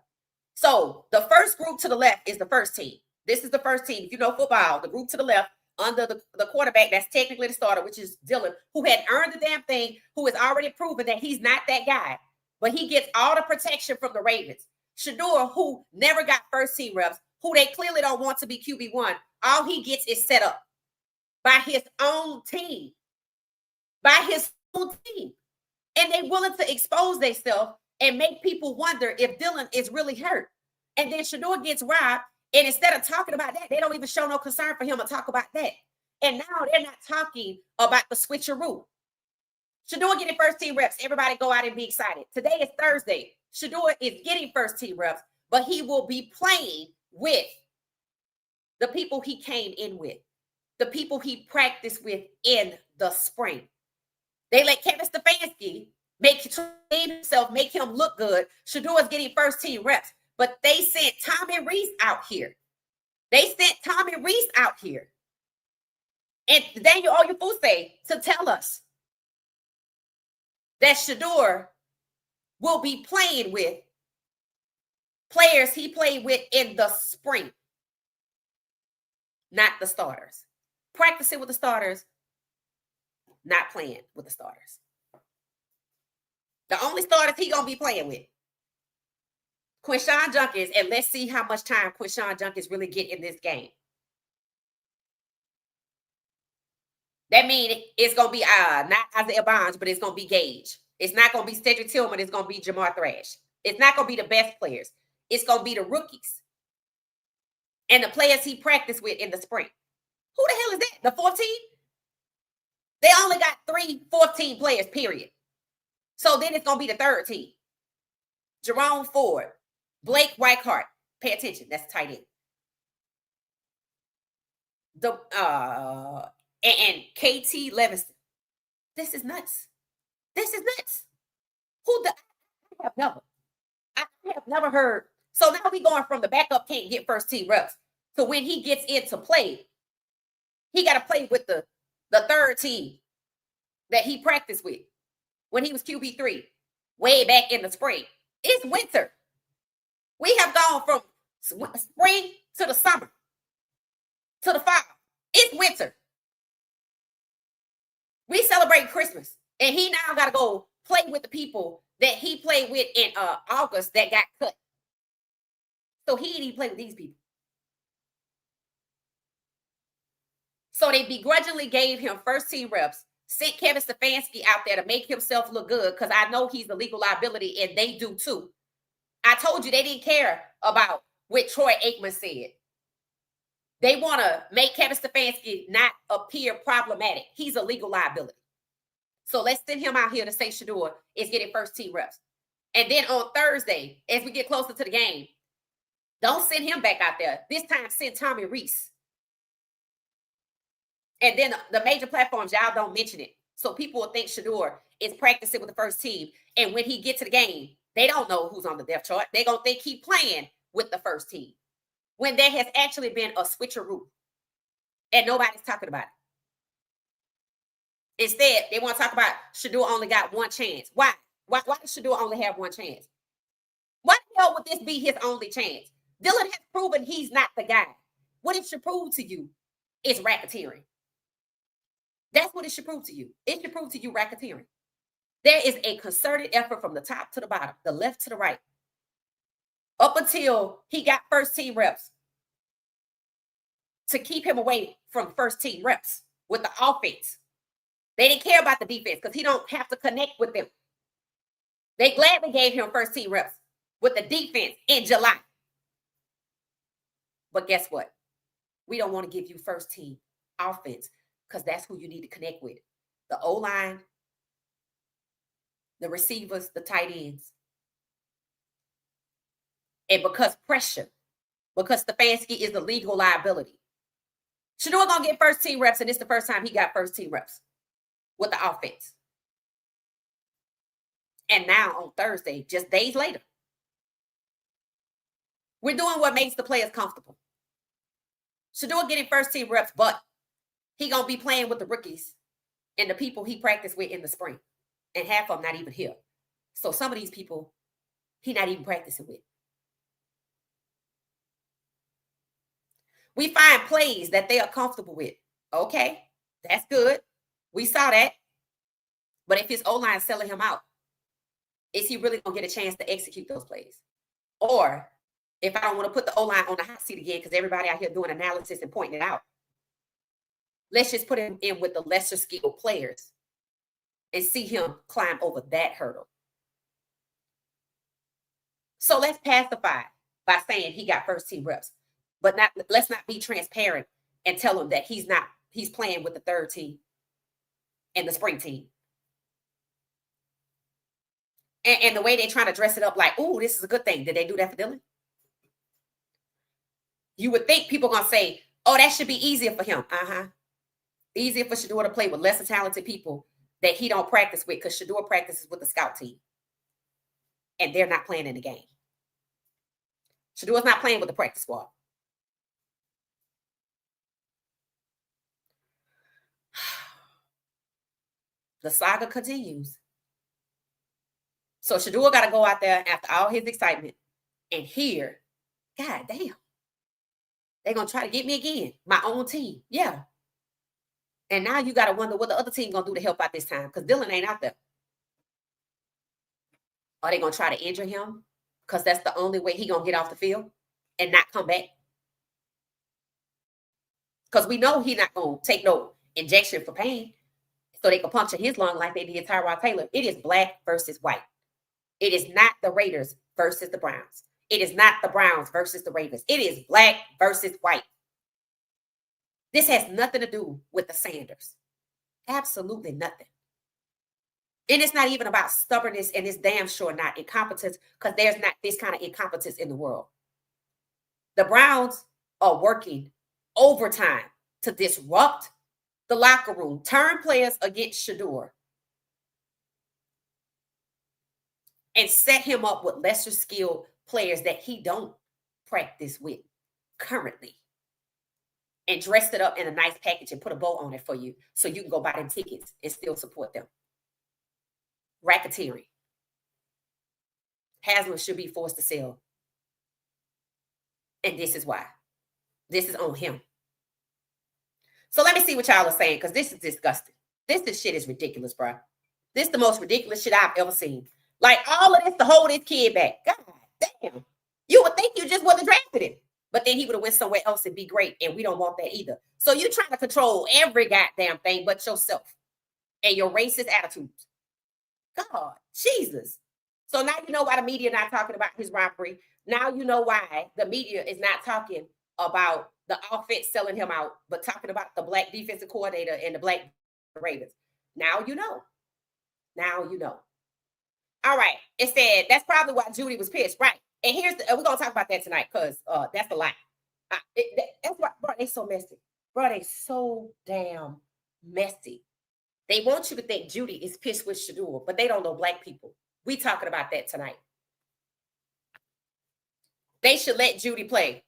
So the first group to the left is the first team. This is the first team. If you know football, the group to the left under the quarterback, that's technically the starter, which is Dylan, who had earned the damn thing, who has already proven that he's not that guy. But he gets all the protection from the Ravens. Shedeur, who never got first team reps, who they clearly don't want to be QB1, all he gets is set up by his own team. By his own team. And they willing to expose themselves and make people wonder if Dylan is really hurt. And then Shedeur gets robbed. And instead of talking about that, they don't even show no concern for him to talk about that. And now they're not talking about the switcheroo. Shedeur getting first team reps. Everybody go out and be excited. Today is Thursday. Shedeur is getting first team reps, but he will be playing with the people he came in with, the people he practiced with in the spring. They let Kevin Stefanski make him look good. Shedeur is getting first team reps, but they sent Tommy Rees out here. And Daniel Oyefuse to tell us that Shedeur will be playing with players he played with in the spring, not the starters. Practicing with the starters, not playing with the starters. The only starters he gonna be playing with, Quinshon Judkins, and let's see how much time Quinshon Judkins really get in this game. That means it's gonna be not Isaiah Bonds, but it's gonna be Gage. It's not gonna be Cedric Tillman. It's gonna be Jamar Thrash. It's not gonna be the best players. It's gonna be the rookies and the players he practiced with in the spring. Who the hell is that? The 14? They only got 14 players, period. So then it's going to be the third team. Jerome Ford, Blake Whiteheart. Pay attention. That's tight end. And KT Levinston. This is nuts. I have never heard. So now we going from the backup can't get first team reps. So when he gets into play, he got to play with the third team that he practiced with when he was QB3 way back in the spring. It's winter. We have gone from spring to the summer to the fall. It's winter. We celebrate Christmas, and he now got to go play with the people that he played with in August that got cut. So he didn't even play with these people. So they begrudgingly gave him first team reps, sent Kevin Stefanski out there to make himself look good because I know he's the legal liability, and they do too. I told you they didn't care about what Troy Aikman said. They want to make Kevin Stefanski not appear problematic. He's a legal liability. So let's send him out here to say Shedeur is getting first team reps. And then on Thursday, as we get closer to the game, don't send him back out there. This time, send Tommy Rees. And then the major platforms, y'all don't mention it. So people will think Shedeur is practicing with the first team. And when he gets to the game, they don't know who's on the depth chart. They're going to think he's playing with the first team. When there has actually been a switcheroo. And nobody's talking about it. Instead, they want to talk about Shedeur only got one chance. Why? Why does Shedeur only have one chance? Why the hell would this be his only chance? Dylan has proven he's not the guy. What it should prove to you is racketeering. That's what it should prove to you. It should prove to you racketeering. There is a concerted effort from the top to the bottom, the left to the right, up until he got first team reps to keep him away from first team reps with the offense. They didn't care about the defense because he don't have to connect with them. They gladly gave him first team reps with the defense in July. But guess what? We don't want to give you first team offense because that's who you need to connect with. The O-line, the receivers, the tight ends. And because pressure, because Stefanski is the legal liability. Shedeur gonna get first team reps, and it's the first time he got first team reps with the offense. And now on Thursday, just days later, we're doing what makes the players comfortable. Shedeur getting first team reps, but he gonna be playing with the rookies and the people he practiced with in the spring. And half of them not even here. So some of these people, he not even practicing with. We find plays that they are comfortable with. Okay, that's good. We saw that. But if his O-line is selling him out, is he really going to get a chance to execute those plays? Or if I don't want to put the O-line on the hot seat again because everybody out here doing analysis and pointing it out, let's just put him in with the lesser skilled players and see him climb over that hurdle. So let's pacify by saying he got first team reps. But let's not be transparent and tell him that he's playing with the third team and the spring team. And the way they're trying to dress it up like, oh, this is a good thing. Did they do that for Dylan? You would think people are going to say, oh, that should be easier for him. Easier for Shedeur to play with lesser talented people that he don't practice with because Shedeur practices with the scout team. And they're not playing in the game. Shedeur's not playing with the practice squad. The saga continues. So Shedeur got to go out there after all his excitement and hear, God damn, they're going to try to get me again. My own team. Yeah. And now you got to wonder what the other team going to do to help out this time because Dylan ain't out there. Are they going to try to injure him? Because that's the only way he going to get off the field and not come back. Because we know he's not going to take no injection for pain so they can puncture his lung like they did Tyrod Taylor. It is black versus white. It is not the Raiders versus the Browns. It is not the Browns versus the Ravens. It is black versus white. This has nothing to do with the Sanders. Absolutely nothing. And it's not even about stubbornness, and it's damn sure not incompetence because there's not this kind of incompetence in the world. The Browns are working overtime to disrupt the locker room, turn players against Shedeur, and set him up with lesser skilled players that he don't practice with currently. and dressed it up in a nice package and put a bow on it for you so you can go buy them tickets and still support them. Racketeering. Haslam should be forced to sell. And this is why. This is on him. So let me see what y'all are saying, because this is disgusting. This shit is ridiculous, bro. This is the most ridiculous shit I've ever seen. Like, all of this to hold this kid back. God damn. You would think you just wasn't drafted him. But then he would have went somewhere else and be great, and we don't want that either. So you're trying to control every goddamn thing but yourself and your racist attitudes. God, Jesus. So now you know why the media not talking about his robbery. Now you know why the media is not talking about the offense selling him out, but talking about the black defensive coordinator and the black Ravens. Now you know. Now you know. All right. It said that's probably why Judy was pissed, right? And we're gonna talk about that tonight, because that's a lie. That's why, bro. They so messy, bro. They so damn messy. They want you to think Judy is pissed with Shedeur, but they don't know black people. We talking about that tonight. They should let Judy play.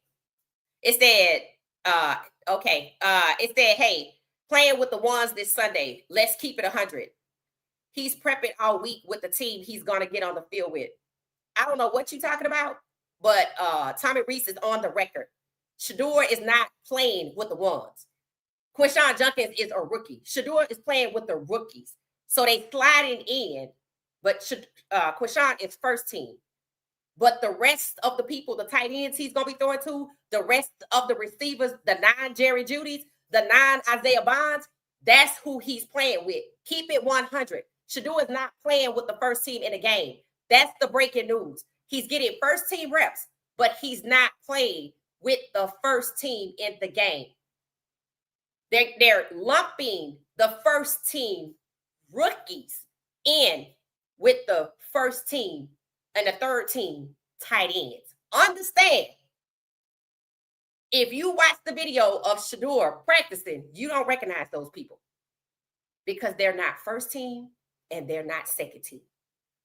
It said, okay. It said, hey, playing with the ones this Sunday. Let's keep it 100. He's prepping all week with the team he's gonna get on the field with. I don't know what you're talking about, but Tommy Rees is on the record. Shedeur is not playing with the ones. Quinshon Judkins is a rookie. Shedeur is playing with the rookies. So they sliding in, but Quinshon is first team. But the rest of the people, the tight ends he's going to be throwing to, the rest of the receivers, the 9 Jerry Judys, the 9 Isaiah Bonds, that's who he's playing with. Keep it 100. Shedeur is not playing with the first team in the game. That's the breaking news. He's getting first team reps, but he's not playing with the first team in the game. They're lumping the first team rookies in with the first team and the third team tight ends. Understand, if you watch the video of Shedeur practicing, you don't recognize those people because they're not first team and they're not second team.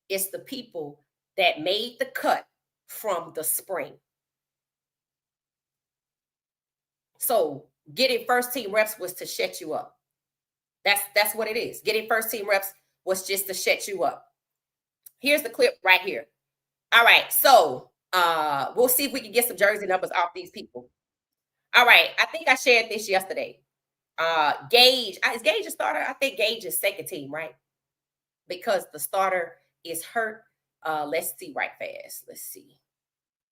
It's the people that made the cut from the spring. So getting first team reps was to shut you up. That's what it is. Getting first team reps was just to shut you up. Here's the clip right here. All right, so we'll see if we can get some jersey numbers off these people. All right, I think I shared this yesterday. Gage, is Gage a starter? I think Gage is second team, right? Because the starter is hurt. Let's see right fast. Let's see.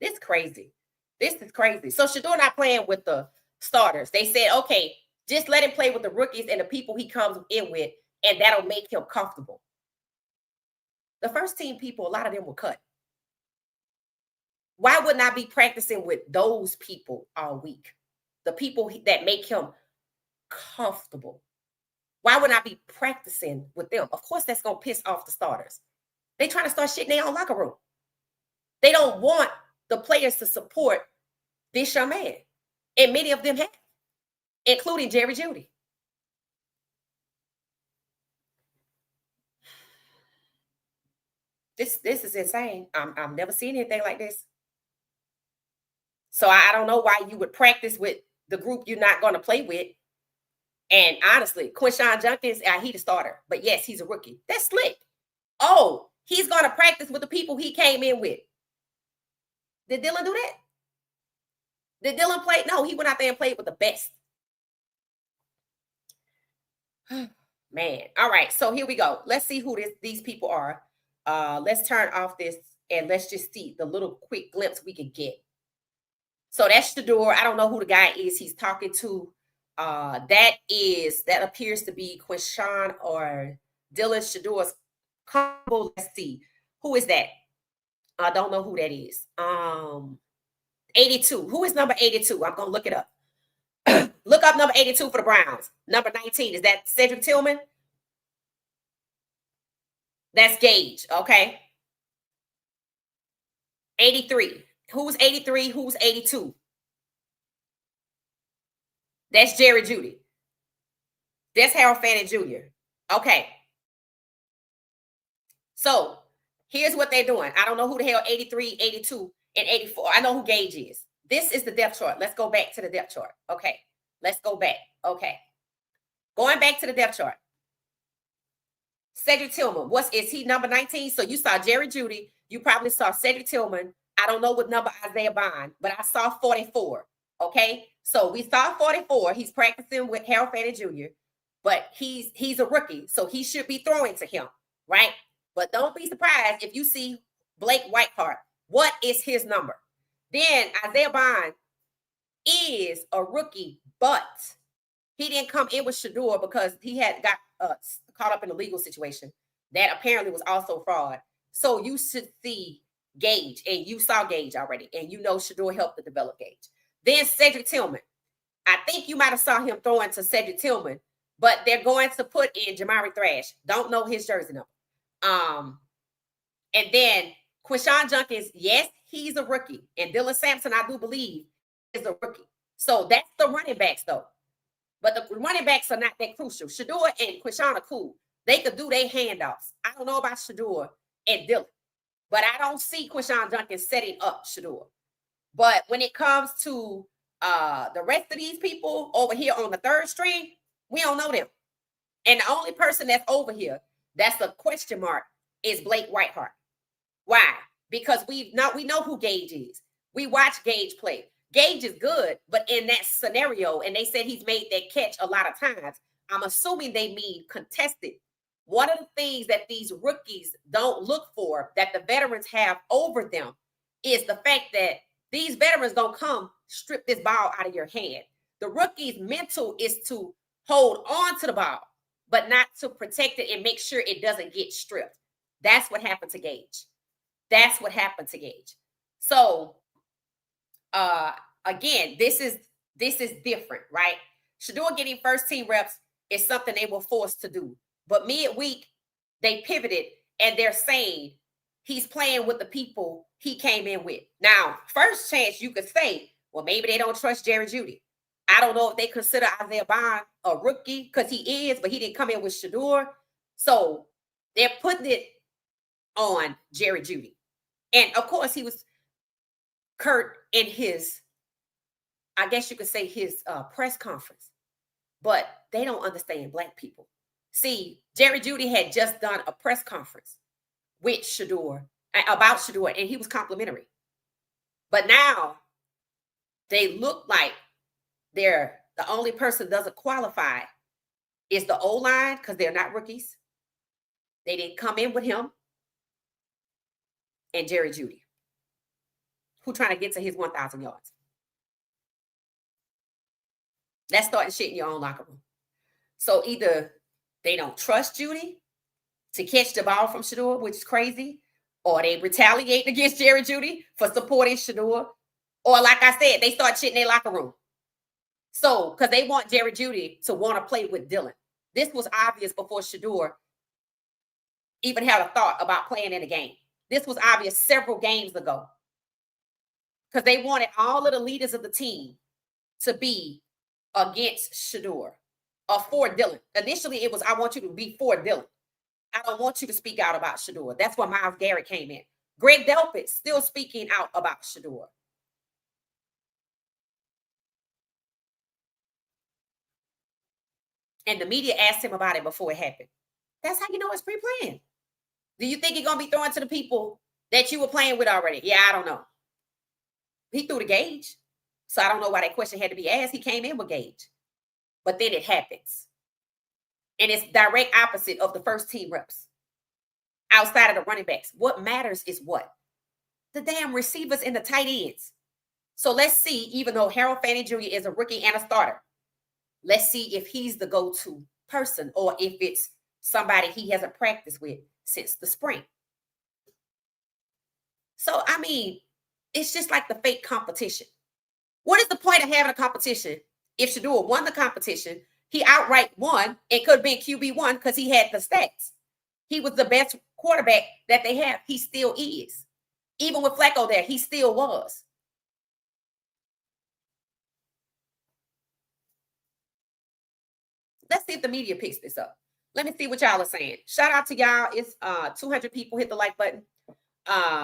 This is crazy. This is crazy. So Shedeur not playing with the starters. They said, okay, just let him play with the rookies and the people he comes in with, and that'll make him comfortable. The first team people, a lot of them were cut. Why wouldn't I be practicing with those people all week? The people that make him comfortable. Why wouldn't I be practicing with them? Of course, that's going to piss off the starters. They trying to start shit in their own locker room. They don't want the players to support this young man. And many of them have, including Jerry Jeudy. This is insane. I've never seen anything like this. So I don't know why you would practice with the group you're not going to play with. And honestly, Quinshon Judkins, he's the starter. But yes, he's a rookie. That's slick. Oh, he's going to practice with the people he came in with. Did Dylan do that? Did Dylan play? No, he went out there and played with the best. Man. All right, so here we go. Let's see who these people are. Let's turn off this and let's just see the little quick glimpse we can get. So that's Shedeur. I don't know who the guy is he's talking to. That appears to be Quinshon or Dylan Shedeur's combo. Let's see. Who is that? I don't know who that is. 82. Who is number 82? I'm going to look it up. Look up number 82 for the Browns. Number 19. Is that Cedric Tillman? That's Gage. Okay. 83. Who's 83? Who's 82? That's Jerry Jeudy. That's Harold Fannin Jr. Okay. So here's what they're doing. I don't know who the hell 83, 82, and 84. I know who Gage is. This is the depth chart. Let's go back to the depth chart. Okay. Let's go back. Okay. Going back to the depth chart. Cedric Tillman, is he number 19? So you saw Jerry Jeudy. You probably saw Cedric Tillman. I don't know what number Isaiah Bond, but I saw 44. Okay. So we saw 44. He's practicing with Harold Fanning Jr., but he's a rookie. So he should be throwing to him, right? But don't be surprised if you see Blake Whiteheart. What is his number? Then Isaiah Bond is a rookie, but he didn't come in with Shedeur because he had got caught up in a legal situation that apparently was also fraud. So you should see Gage, and you saw Gage already, and you know Shedeur helped to develop Gage. Then Cedric Tillman. I think you might have saw him throwing to Cedric Tillman, but they're going to put in Jamari Thrash. Don't know his jersey number. And then Quinshon Junkins, yes, he's a rookie. And Dylan Sampson, I do believe, is a rookie. So that's the running backs, though. But the running backs are not that crucial. Shedeur and Quinshon are cool. They could do their handoffs. I don't know about Shedeur and Dylan, but I don't see Quinshon Junkins setting up Shedeur. But when it comes to the rest of these people over here on the third string, we don't know them. And the only person that's over here that's a question mark is Blake Whiteheart. Why? Because we know who Gage is. We watch Gage play. Gage is good, but in that scenario, and they said he's made that catch a lot of times, I'm assuming they mean contested. One of the things that these rookies don't look for that the veterans have over them is the fact that these veterans gonna come strip this ball out of your hand. The rookie's mental is to hold on to the ball, but not to protect it and make sure it doesn't get stripped. That's what happened to Gage. That's what happened to Gage. So, again, this is different, right? Shedeur getting first team reps is something they were forced to do. But midweek, they pivoted and they're saying he's playing with the people he came in with. Now, first chance you could say, well, maybe they don't trust Jerry Jeudy. I don't know if they consider Isaiah Bond a rookie because he is, but he didn't come in with Shedeur. So they're putting it on Jerry Jeudy. And of course, he was curt in his, I guess you could say his press conference, but they don't understand Black people. See, Jerry Jeudy had just done a press conference with Shedeur, about Shedeur, and he was complimentary. But now they look like they're the only person that doesn't qualify is the O-line because they're not rookies. They didn't come in with him. And Jerry Jeudy, who trying to get to his 1,000 yards. That's starting shit in your own locker room. So either they don't trust Jeudy to catch the ball from Shedeur, which is crazy, or they retaliate against Jerry Jeudy for supporting Shedeur, or like I said, they start shit in their locker room. So, because they want Jerry Jeudy to want to play with Dylan. This was obvious before Shedeur even had a thought about playing in a game. This was obvious several games ago because they wanted all of the leaders of the team to be against Shedeur or for Dylan. Initially, it was, I want you to be for Dylan. I don't want you to speak out about Shedeur. That's where Myles Garrett came in. Greg Delpit still speaking out about Shedeur. And the media asked him about it before it happened. That's how you know it's pre-planned. Do you think he's going to be throwing to the people that you were playing with already? Yeah, I don't know. He threw to Gage. So I don't know why that question had to be asked. He came in with Gage. But then it happens. And it's direct opposite of the first team reps. Outside of the running backs. What matters is what? The damn receivers and the tight ends. So let's see, even though Harold Fanning Jr. is a rookie and a starter, let's see if he's the go-to person or if it's somebody he hasn't practiced with since the spring. So, I mean, it's just like the fake competition. What is the point of having a competition if Shedeur won the competition? He outright won. It could have been QB1 because he had the stats. He was the best quarterback that they have. He still is. Even with Flacco there, he still was. Let's see if the media picks this up. Let me see what y'all are saying. Shout out to y'all. It's 200 people. Hit the like button.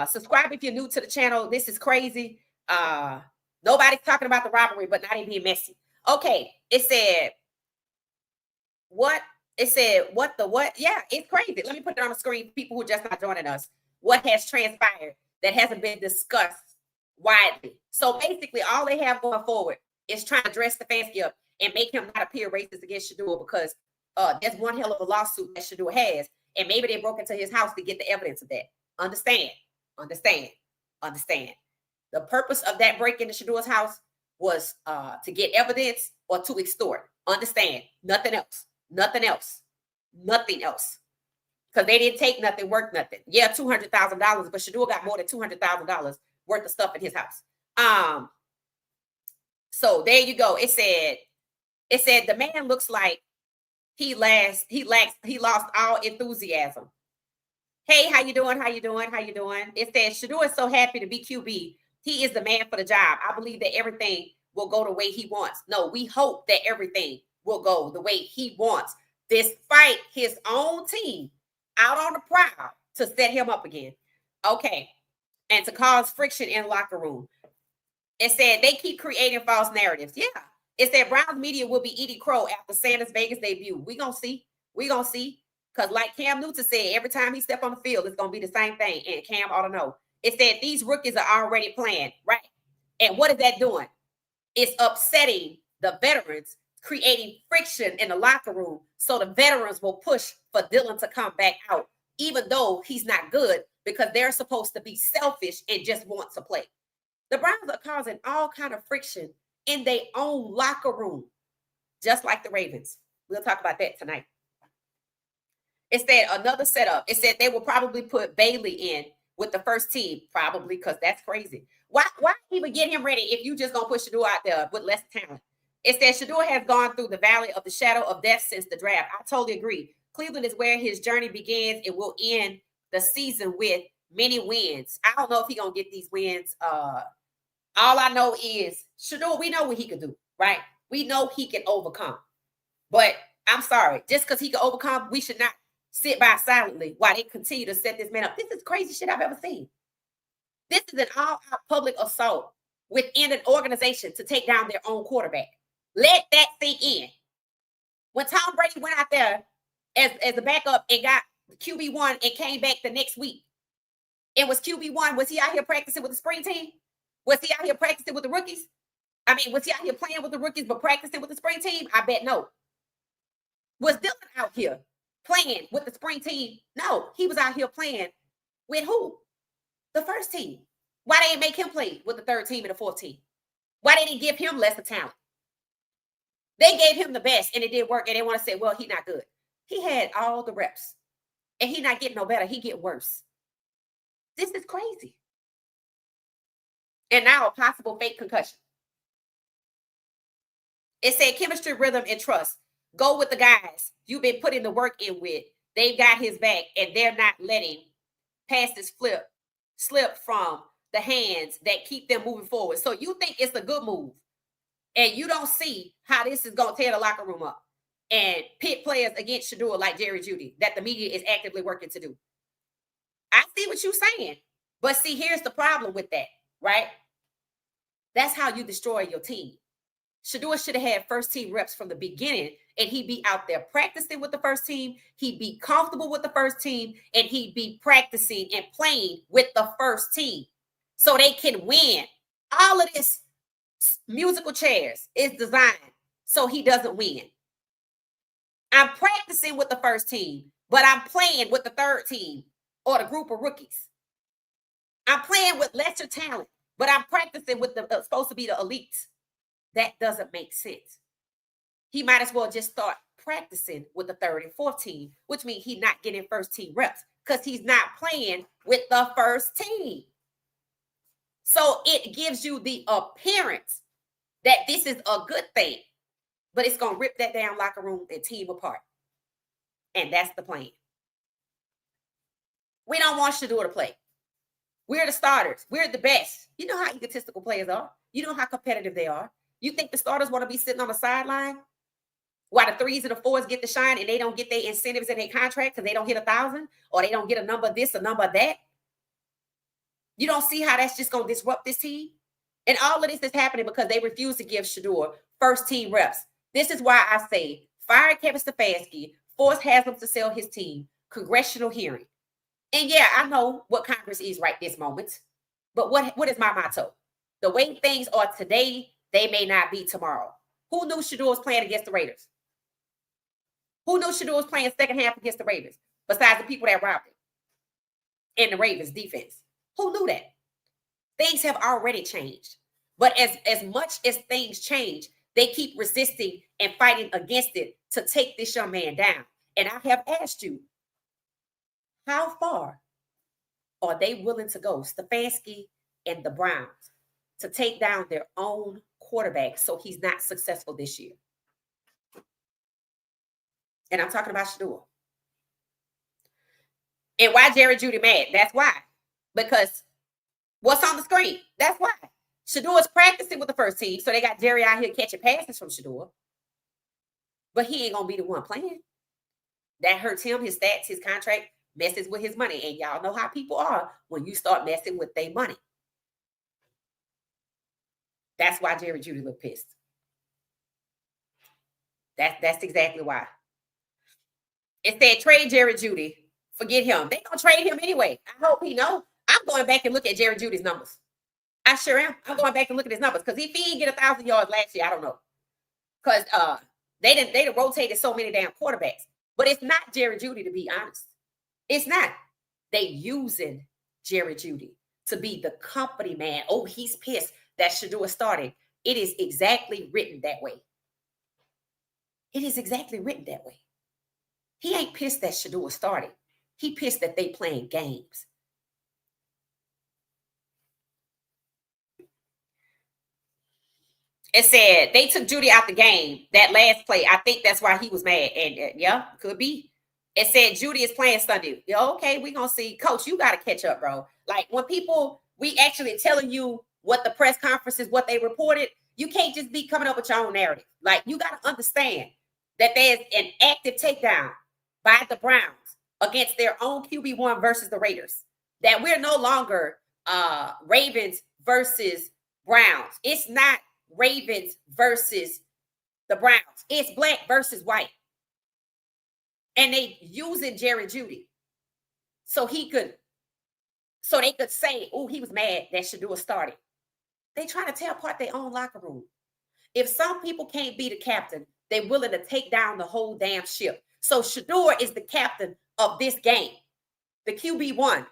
Subscribe if you're new to the channel. This is crazy. Nobody's talking about the robbery, but not even being messy. Okay, it said what? It said what the what? Yeah, it's crazy. Let me put it on the screen. People who are just not joining us. What has transpired that hasn't been discussed widely? So basically, all they have going forward is trying to dress Stefanski up and make him not appear racist against Shedeur because there's one hell of a lawsuit that Shedeur has, and maybe they broke into his house to get the evidence of that. Understand? The purpose of that break into Shedeur's house was to get evidence or to extort. Understand? Nothing else. Because they didn't take nothing, work nothing. Yeah, $200,000, but Shedeur got more than $200,000 worth of stuff in his house. So there you go. It said the man looks like he lost all enthusiasm. Hey, how you doing? It says Shedeur is so happy to be QB. He is the man for the job. I believe that everything will go the way he wants. No, we hope that everything will go the way he wants, despite his own team out on the prowl to set him up again. Okay. And to cause friction in the locker room. It said they keep creating false narratives. Yeah. It said Browns media will be eating crow after Sanders' Vegas debut. We gonna see. Because like Cam Newton said, every time he step on the field, it's gonna be the same thing. And Cam ought to know. It said these rookies are already playing, right? And what is that doing? It's upsetting the veterans, creating friction in the locker room. So the veterans will push for Dylan to come back out, even though he's not good, because they're supposed to be selfish and just want to play. The Browns are causing all kind of friction in their own locker room, just like the Ravens. We'll talk about that tonight. It said another setup. It said they will probably put Bailey in with the first team, probably, because that's crazy. Why even get him ready if you just gonna put Shedeur out there with less talent? It says Shedeur has gone through the valley of the shadow of death since the draft. I totally agree. Cleveland is where his journey begins. It will end the season with many wins. I don't know if he's gonna get these wins. All I know is Shedeur, we know what he can do, right? We know he can overcome. But I'm sorry, just because he can overcome, we should not sit by silently while they continue to set this man up. This is crazy shit I've ever seen. This is an all-out public assault within an organization to take down their own quarterback. Let that sink in. When Tom Brady went out there as a backup and got QB1 and came back the next week, it was QB1. Was he out here practicing with the spring team? Was he out here practicing with the rookies? I mean, was he out here playing with the rookies but practicing with the spring team? I bet no. Was Dylan out here playing with the spring team? No, he was out here playing with who? The first team. Why they didn't make him play with the third team and the fourth team? Why they didn't give him lesser talent? They gave him the best and it didn't work, and they want to say, well, he's not good. He had all the reps and he not getting no better. He get worse. This is crazy. And now a possible fake concussion. It said chemistry, rhythm, and trust. Go with the guys you've been putting the work in with. They've got his back, and they're not letting passes slip from the hands that keep them moving forward. So you think it's a good move, and you don't see how this is going to tear the locker room up and pit players against Shedeur like Jerry Jeudy that the media is actively working to do. I see what you're saying, but see, here's the problem with that, right? That's how you destroy your team. Shedeur should have had first team reps from the beginning, and he'd be out there practicing with the first team. He'd be comfortable with the first team, and he'd be practicing and playing with the first team so they can win. All of this musical chairs is designed so he doesn't win. I'm practicing with the first team, but I'm playing with the third team or the group of rookies. I'm playing with lesser talent, but I'm practicing with the supposed to be the elites. That doesn't make sense. He might as well just start practicing with the third and fourth team, which means he's not getting first team reps because he's not playing with the first team. So it gives you the appearance that this is a good thing, but it's going to rip that damn locker room and team apart. And that's the plan. We don't want Shedeur to play. We're the starters. We're the best. You know how egotistical players are. You know how competitive they are. You think the starters want to be sitting on the sideline while the 3s and the 4s get the shine and they don't get their incentives in their contract because they don't hit 1,000 or they don't get a number of this, a number of that? You don't see how that's just going to disrupt this team? And all of this is happening because they refuse to give Shedeur first team reps. This is why I say fire Kevin Stefanski, force Haslam to sell his team, congressional hearing. And yeah, I know what Congress is right this moment. But what is my motto? The way things are today, they may not be tomorrow. Who knew Shedeur was playing against the Raiders? Who knew Shedeur was playing second half against the Ravens? Besides the people that robbed him in the Ravens defense. Who knew that? Things have already changed. But as much as things change, they keep resisting and fighting against it to take this young man down. And I have asked you, how far are they willing to go, Stefanski and the Browns, to take down their own quarterback so he's not successful this year? And I'm talking about Shedeur. And why Jerry Jeudy mad? That's why. Because what's on the screen? That's why. Shedeur is practicing with the first team, so they got Jerry out here catching passes from Shedeur. But he ain't going to be the one playing. That hurts him, his stats, his contract, messes with his money. And y'all know how people are when you start messing with their money. That's why Jerry Jeudy looked pissed. That's exactly why. It said trade Jerry Jeudy. Forget him. They gonna trade him anyway. I hope he know. I'm going back and look at Jerry Judy's numbers. I sure am. I'm going back and look at his numbers because if he didn't get 1,000 yards last year, I don't know. Because they rotated so many damn quarterbacks. But it's not Jerry Jeudy, to be honest. It's not. They using Jerry Jeudy to be the company man. Oh, he's pissed that Shedeur started. It is exactly written that way. It is exactly written that way. He ain't pissed that Shedeur started. He pissed that they playing games. It said they took Jeudy out the game. That last play, I think that's why he was mad. And yeah, could be. It said Jeudy is playing Sunday. Yeah, okay, we're going to see. Coach, you got to catch up, bro. Like when we actually telling you what the press conferences, what they reported, you can't just be coming up with your own narrative. Like you got to understand that there's an active takedown by the Browns against their own QB1 versus the Raiders. That we're no longer Ravens versus Browns. It's not Ravens versus the Browns. It's black versus white. And they using Jerry Jeudy so they could say, oh, he was mad that Shedeur started. They trying to tear apart their own locker room. If some people can't be the captain, they're willing to take down the whole damn ship. So Shedeur is the captain of this game. The QB1.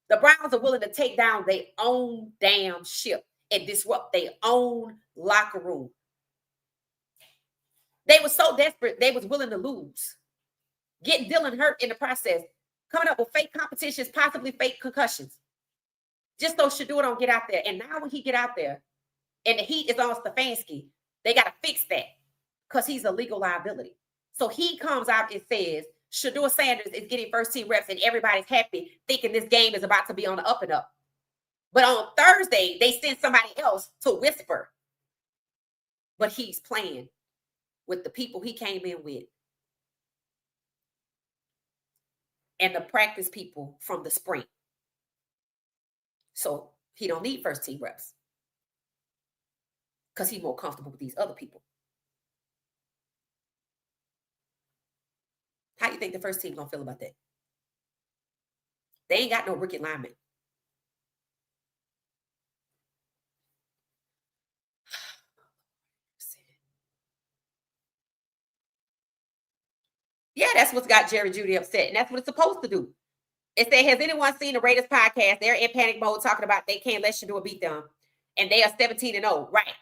The Browns are willing to take down their own damn ship and disrupt their own locker room. They were so desperate, they was willing to lose. Getting Dylan hurt in the process. Coming up with fake competitions, possibly fake concussions. Just so Shedeur don't get out there. And now when he get out there and the heat is on Stefanski, they got to fix that because he's a legal liability. So he comes out and says, Shedeur Sanders is getting first team reps and everybody's happy thinking this game is about to be on the up and up. But on Thursday, they send somebody else to whisper. But he's playing with the people he came in with. And the practice people from the spring. So he don't need first team reps. Because he's more comfortable with these other people. How do you think the first team gonna feel about that? They ain't got no rookie linemen. Yeah, that's what's got Jerry Jeudy upset. And that's what it's supposed to do. It said, has anyone seen the Raiders podcast? They're in panic mode talking about they can't let Shedeur beat them. And they are 17-0. Right.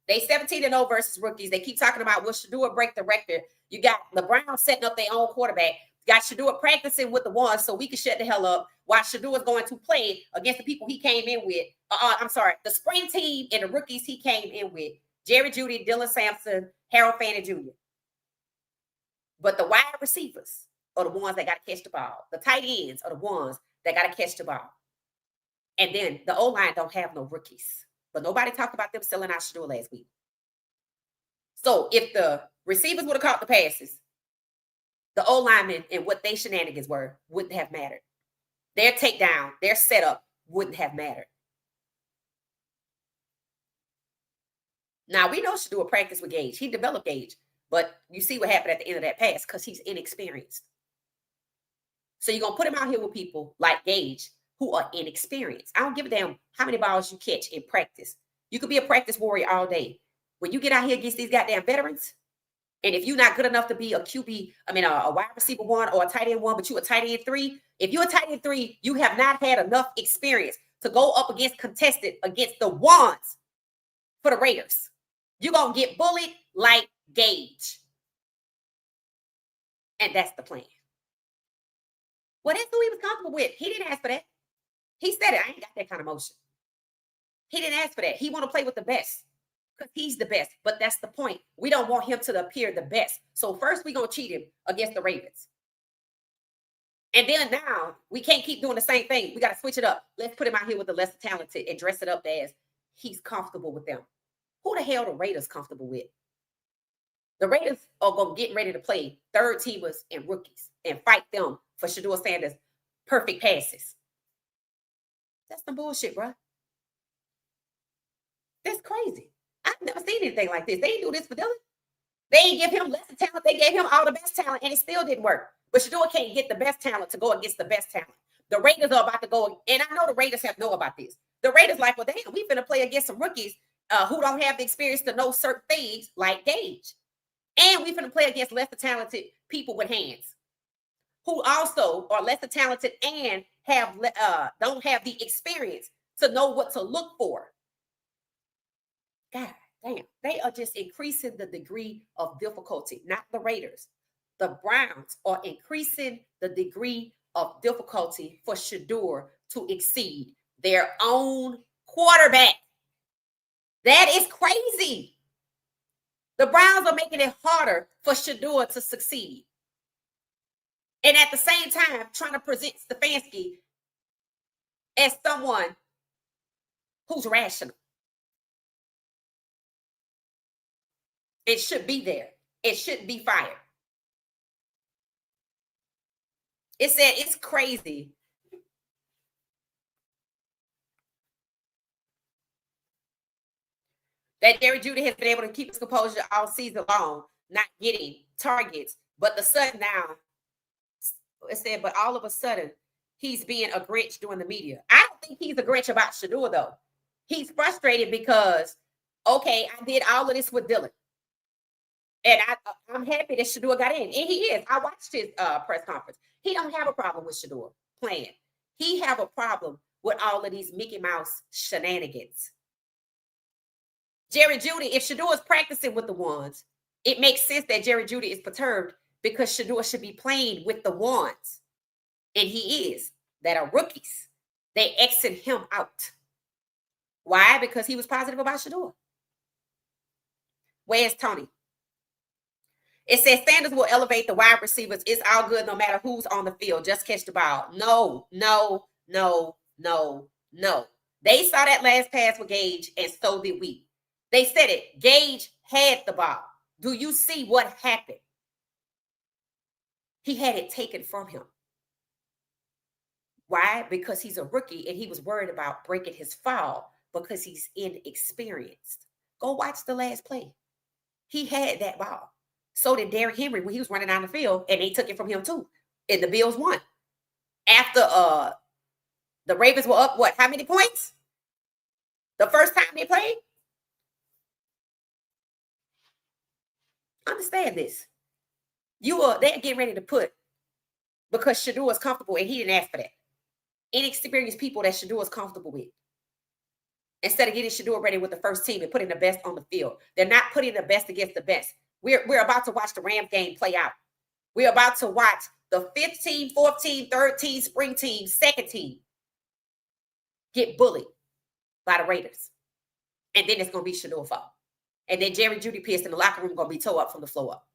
They 17-0 versus rookies. They keep talking about will Shedeur break the record. You got the Browns setting up their own quarterback. You got Shedeur practicing with the ones so we can shut the hell up while Shedeur is going to play against the people he came in with. The spring team and the rookies he came in with. Jerry Jeudy, Dylan Sampson, Harold Fanning Jr. But the wide receivers are the ones that got to catch the ball. The tight ends are the ones that got to catch the ball. And then the O-line don't have no rookies. But nobody talked about them selling out Shedeur last week. So if the receivers would have caught the passes, the O-linemen and what they shenanigans were wouldn't have mattered. Their takedown, their setup wouldn't have mattered. Now, we know Shedeur practice with Gage. He developed Gage. But you see what happened at the end of that pass because he's inexperienced. So you're going to put him out here with people like Gage who are inexperienced. I don't give a damn how many balls you catch in practice. You could be a practice warrior all day. When you get out here against these goddamn veterans, and if you're not good enough to be a QB, a wide receiver 1 or a tight end 1, but you're a tight end 3, if you're a tight end 3, you have not had enough experience to go up against contested against the ones for the Raiders. You're going to get bullied like Gage. And that's the plan. Well, that's who he was comfortable with. He didn't ask for that. He said it. I ain't got that kind of motion. He didn't ask for that. He want to play with the best because he's the best. But that's the point. We don't want him to appear the best. So first, we're going to cheat him against the Ravens. And then now, we can't keep doing the same thing. We got to switch it up. Let's put him out here with the lesser talented and dress it up as he's comfortable with them. Who the hell the Raiders comfortable with? The Raiders are going to get ready to play third teamers and rookies and fight them for Shedeur Sanders' perfect passes. That's some bullshit, bro. That's crazy. I've never seen anything like this. They didn't do this for Dylan. They didn't give him lesser talent. They gave him all the best talent, and it still didn't work. But Shedeur can't get the best talent to go against the best talent. The Raiders are about to go, and I know the Raiders have know about this. The Raiders like, well, damn, we finna play against some rookies who don't have the experience to know certain things like Gage. And we finna play against lesser talented people with hands who also are lesser talented and have don't have the experience to know what to look for. God damn, they are just increasing the degree of difficulty, not the Raiders. The Browns are increasing the degree of difficulty for Shedeur to exceed their own quarterback. That is crazy. The Browns are making it harder for Shedeur to succeed. And at the same time, trying to present Stefanski as someone who's rational. It should be there. It shouldn't be fired. It said it's crazy. That Jerry Jeudy has been able to keep his composure all season long, not getting targets. But the sudden now, it said, but all of a sudden, he's being a Grinch during the media. I don't think he's a Grinch about Shedeur, though. He's frustrated because, okay, I did all of this with Dylan. And I'm happy that Shedeur got in. And he is. I watched his press conference. He don't have a problem with Shedeur playing. He have a problem with all of these Mickey Mouse shenanigans. Jerry Jeudy, if Shedeur is practicing with the ones, it makes sense that Jerry Jeudy is perturbed because Shedeur should be playing with the ones. And he is. That are rookies. They exit him out. Why? Because he was positive about Shedeur. Where's Tony? It says Sanders will elevate the wide receivers. It's all good no matter who's on the field. Just catch the ball. No. They saw that last pass with Gage, and so did we. They said it. Gage had the ball. Do you see what happened? He had it taken from him. Why? Because he's a rookie, and he was worried about breaking his fall because he's inexperienced. Go watch the last play. He had that ball. So did Derrick Henry when he was running down the field, and they took it from him too. And the Bills won. After the Ravens were up, what? How many points? The first time they played? Understand this. They're getting ready to put, because Shedeur is comfortable, and he didn't ask for that. Inexperienced people that Shedeur is comfortable with. Instead of getting Shedeur ready with the first team and putting the best on the field. They're not putting the best against the best. We're about to watch the Rams game play out. We're about to watch the 5th team, 4th team, 3rd team, spring team, 2nd team get bullied by the Raiders. And then it's going to be Shedeur's fault. And then Jerry Jeudy pissed in the locker room going to be tore up from the floor up.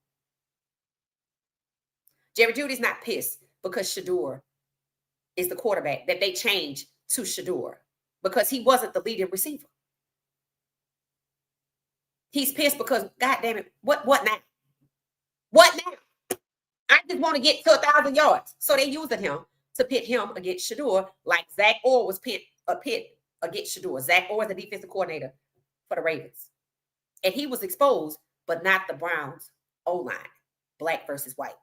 Jerry Judy's not pissed because Shedeur is the quarterback that they changed to Shedeur because he wasn't the leading receiver. He's pissed because, God damn it, what now? What now? I just want to get to 1,000 yards. So they using him to pit him against Shedeur like Zach Orr was pit against Shedeur. Zach Orr is the defensive coordinator for the Ravens. And he was exposed, but not the Browns O-line, black versus white.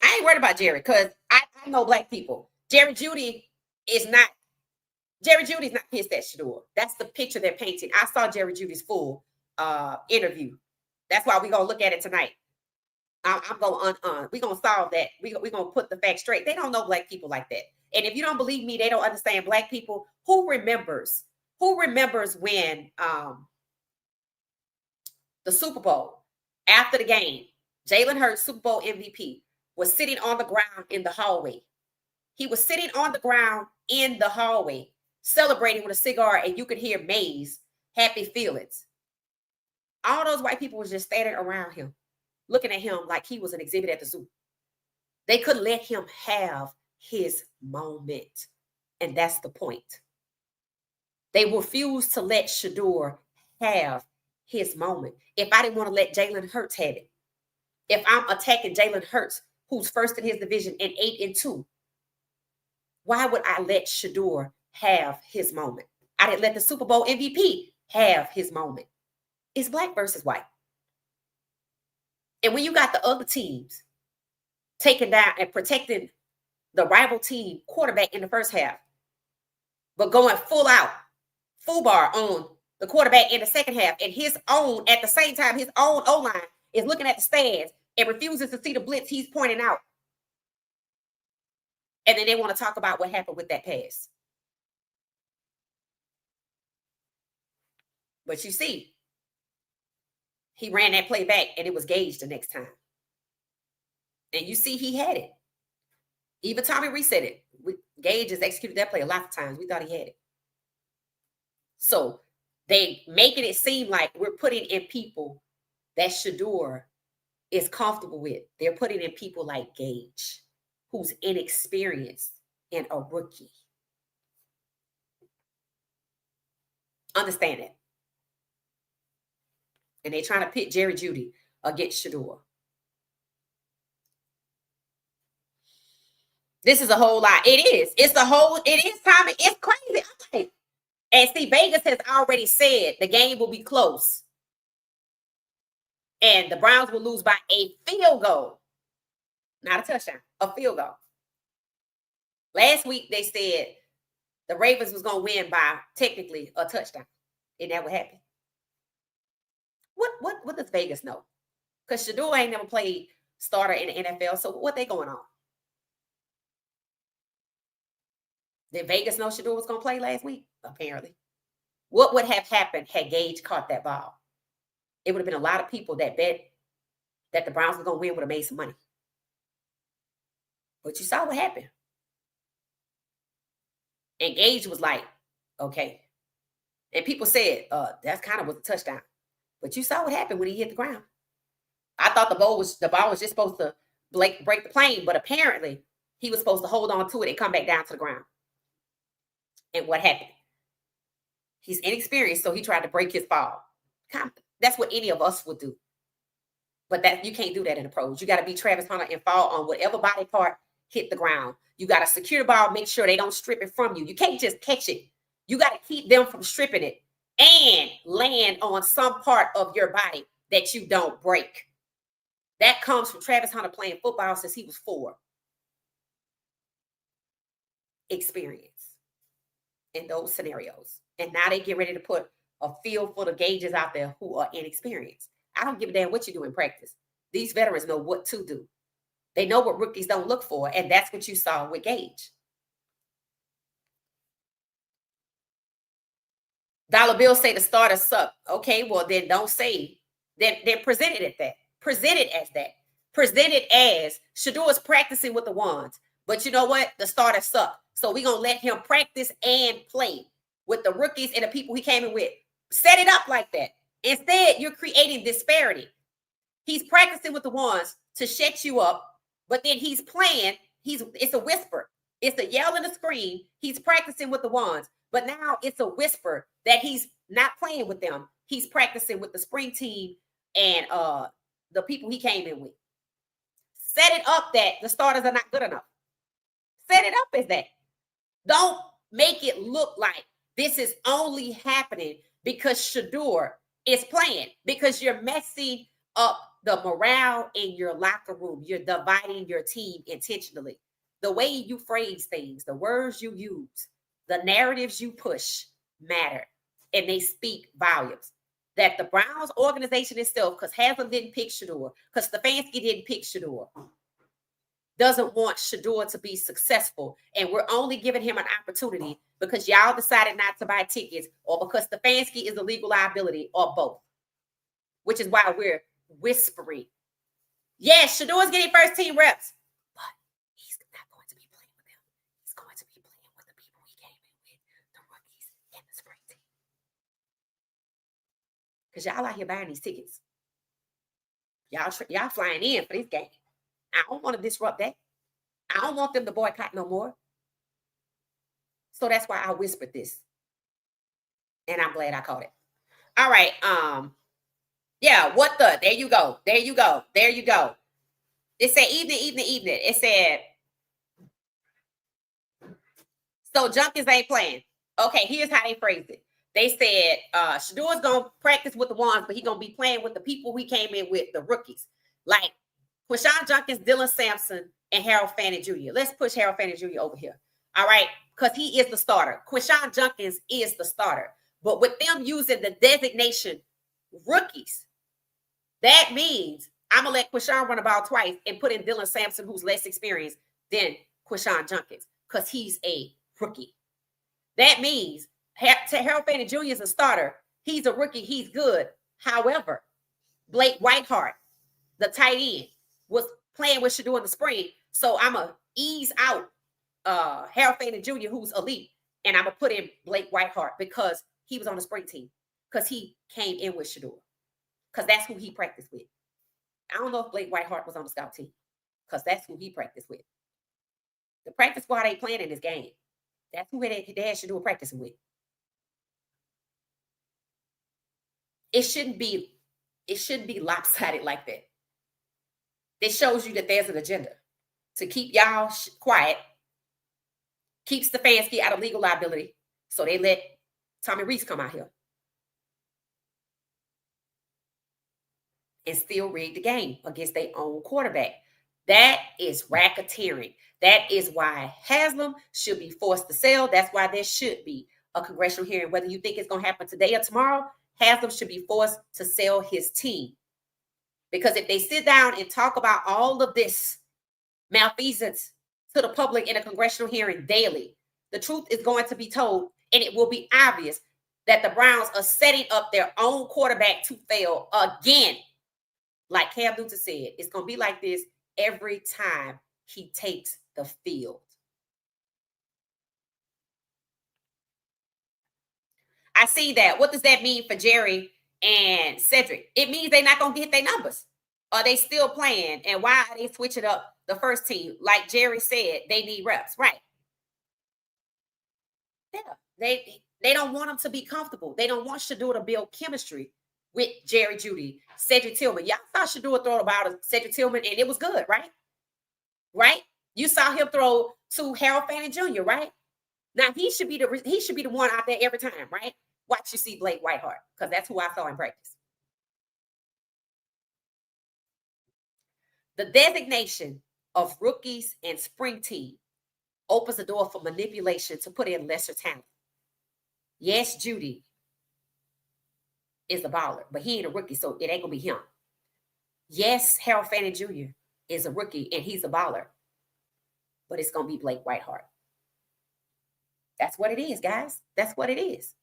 I ain't worried about Jerry because I know black people. Jerry Judy is not pissed at Shedeur. That's the picture they're painting. I saw Jerry Judy's full interview. That's why we're going to look at it tonight. I'm going we're going to solve that. We're going to put the facts straight. They don't know black people like that. And if you don't believe me, they don't understand black people. Who remembers when the Super Bowl, after the game, Jalen Hurts, Super Bowl MVP, was sitting on the ground in the hallway. He was sitting on the ground in the hallway, celebrating with a cigar, and you could hear Mays, happy feelings. All those white people was just standing around him, looking at him like he was an exhibit at the zoo. They couldn't let him have his moment. And that's the point. They refused to let Shedeur have his moment. If I didn't want to let Jalen Hurts have it, if I'm attacking Jalen Hurts, who's first in his division and 8-2, why would I let Shedeur have his moment? I didn't let the Super Bowl MVP have his moment. It's black versus white. And when you got the other teams taking down and protecting the rival team quarterback in the first half, but going full out, full bar on the quarterback in the second half, and his own, at the same time, his own O-line is looking at the stands and refuses to see the blitz he's pointing out. And then they want to talk about what happened with that pass. But you see, he ran that play back and it was Gage the next time. And you see he had it. Even Tommy Rees said it. Gage has executed that play a lot of times. We thought he had it. So they making it seem like we're putting in people that Shedeur is comfortable with. They're putting in people like Gage, who's inexperienced and a rookie. Understand it. And they're trying to pit Jerry Judy against Shedeur. This is a whole lot. It is. It's Tommy. It's crazy. I'm like, and see, Vegas has already said the game will be close. And the Browns will lose by a field goal. Not a touchdown, a field goal. Last week, they said the Ravens was going to win by technically a touchdown. Isn't that what happened? What does Vegas know? Because Shedeur ain't never played starter in the NFL, so what they going on? Did Vegas know Shedeur was going to play last week? Apparently. What would have happened had Gage caught that ball? It would have been a lot of people that bet that the Browns were going to win, would have made some money. But you saw what happened. And Gage was like, okay. And people said, that's kind of was a touchdown. But you saw what happened when he hit the ground. I thought the ball was just supposed to break the plane, but apparently he was supposed to hold on to it and come back down to the ground. And what happened? He's inexperienced, so he tried to break his fall. That's what any of us would do. But that you can't do that in the pros. You got to be Travis Hunter and fall on whatever body part hit the ground. You got to secure the ball, make sure they don't strip it from you. You can't just catch it. You got to keep them from stripping it and land on some part of your body that you don't break. That comes from Travis Hunter playing football since he was 4. Experience in those scenarios. And now they get ready to put a field full of Gages out there who are inexperienced. I don't give a damn what you do in practice. These veterans know what to do. They know what rookies don't look for, and that's what you saw with Gage. Dollar Bill say the starters suck. Okay, well then don't say. Then present it at that. Present it as that. Present it as Shedeur is practicing with the ones. But you know what? The starters suck. So we're going to let him practice and play with the rookies and the people he came in with. Set it up like that. Instead, you're creating disparity. He's practicing with the ones to shut you up, but then he's playing. It's a whisper. It's a yell and a scream. He's practicing with the ones, but now it's a whisper that he's not playing with them. He's practicing with the spring team and the people he came in with. Set it up that the starters are not good enough. Set it up as that. Don't make it look like This is only happening because Shedeur is playing, because you're messing up the morale in your locker room. You're dividing your team intentionally. The way you phrase things, the words you use, the narratives you push matter, and they speak volumes. That the Browns organization itself, because Haslam didn't pick Shedeur, because Stefanski didn't pick Shedeur, doesn't want Shedeur to be successful. And we're only giving him an opportunity because y'all decided not to buy tickets, or because Stefanski is a legal liability, or both. Which is why we're whispering. Yes, Shedeur's getting first team reps, but he's not going to be playing with them. He's going to be playing with the people he came in with, the rookies and the spring team. Because y'all out here buying these tickets. Y'all flying in for this game. I don't want to disrupt that. I don't want them to boycott no more. So that's why I whispered this. And I'm glad I caught it. All right. Yeah, what the? There you go. There you go. There you go. It said evening. It said, so Junkins ain't playing. Okay, here's how they phrased it. They said Shedeur's gonna practice with the ones, but he's gonna be playing with the people we came in with, the rookies. Like Quinshon Junkins, Dylan Sampson, and Harold Fanning Jr. Let's push Harold Fanning Jr. over here. All right, because he is the starter. Quinshon Junkins is the starter. But with them using the designation rookies, that means I'm going to let Quinshon run the ball twice and put in Dylan Sampson, who's less experienced than Quinshon Junkins, because he's a rookie. That means Harold Fanning Jr. is a starter. He's a rookie. He's good. However, Blake Whiteheart, the tight end, was playing with Shedeur in the spring. So I'm going to ease out Harold Fanning Jr., who's elite, and I'm going to put in Blake Whiteheart because he was on the spring team, because he came in with Shedeur, because that's who he practiced with. I don't know if Blake Whiteheart was on the scout team, because that's who he practiced with. The practice squad ain't playing in this game. That's who they had Shedeur practicing with. It shouldn't be lopsided like that. It shows you that there's an agenda to keep y'all quiet, keep Stefanski out of legal liability, so they let Tommy Rees come out here and still rig the game against their own quarterback. That is racketeering. That is why Haslam should be forced to sell. That's why there should be a congressional hearing. Whether you think it's going to happen today or tomorrow, Haslam should be forced to sell his team. Because if they sit down and talk about all of this malfeasance to the public in a congressional hearing daily, the truth is going to be told, and it will be obvious that the Browns are setting up their own quarterback to fail again. Like Cam Newton said, it's going to be like this every time he takes the field. I see that. What does that mean for Jerry and Cedric? It means they're not going to get their numbers. Are they still playing? And why are they switching up the first team? Like Jerry said, they need reps, right? Yeah, they don't want them to be comfortable. They don't want Shedeur to build chemistry with Jerry Jeudy, Cedric Tillman. Y'all saw Shedeur throw about to Cedric Tillman, and it was good, right? Right? You saw him throw to Harold Fanning Jr., right? Now he should be the one out there every time, right? Watch you see Blake Whiteheart, because that's who I saw in practice. The designation of rookies and spring team opens the door for manipulation to put in lesser talent. Yes, Jeudy is a baller, but he ain't a rookie, so it ain't gonna be him. Yes, Harold Fanning Jr. is a rookie and he's a baller, but it's gonna be Blake Whiteheart. That's what it is, guys. That's what it is.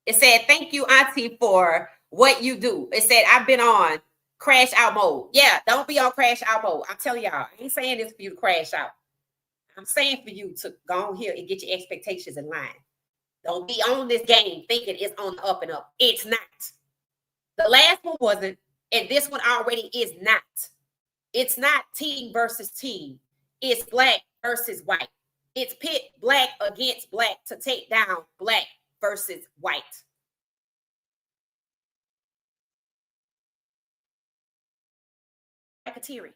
It said, thank you, Auntie, for what you do. It said, I've been on crash out mode. Yeah, don't be on crash out mode. I'm telling y'all, I ain't saying this for you to crash out. I'm saying for you to go on here and get your expectations in line. Don't be on this game thinking it's on the up and up. It's not. The last one wasn't, and this one already is not. It's not team versus team. It's black versus white. It's pit black against black to take down black versus white. Racketeering.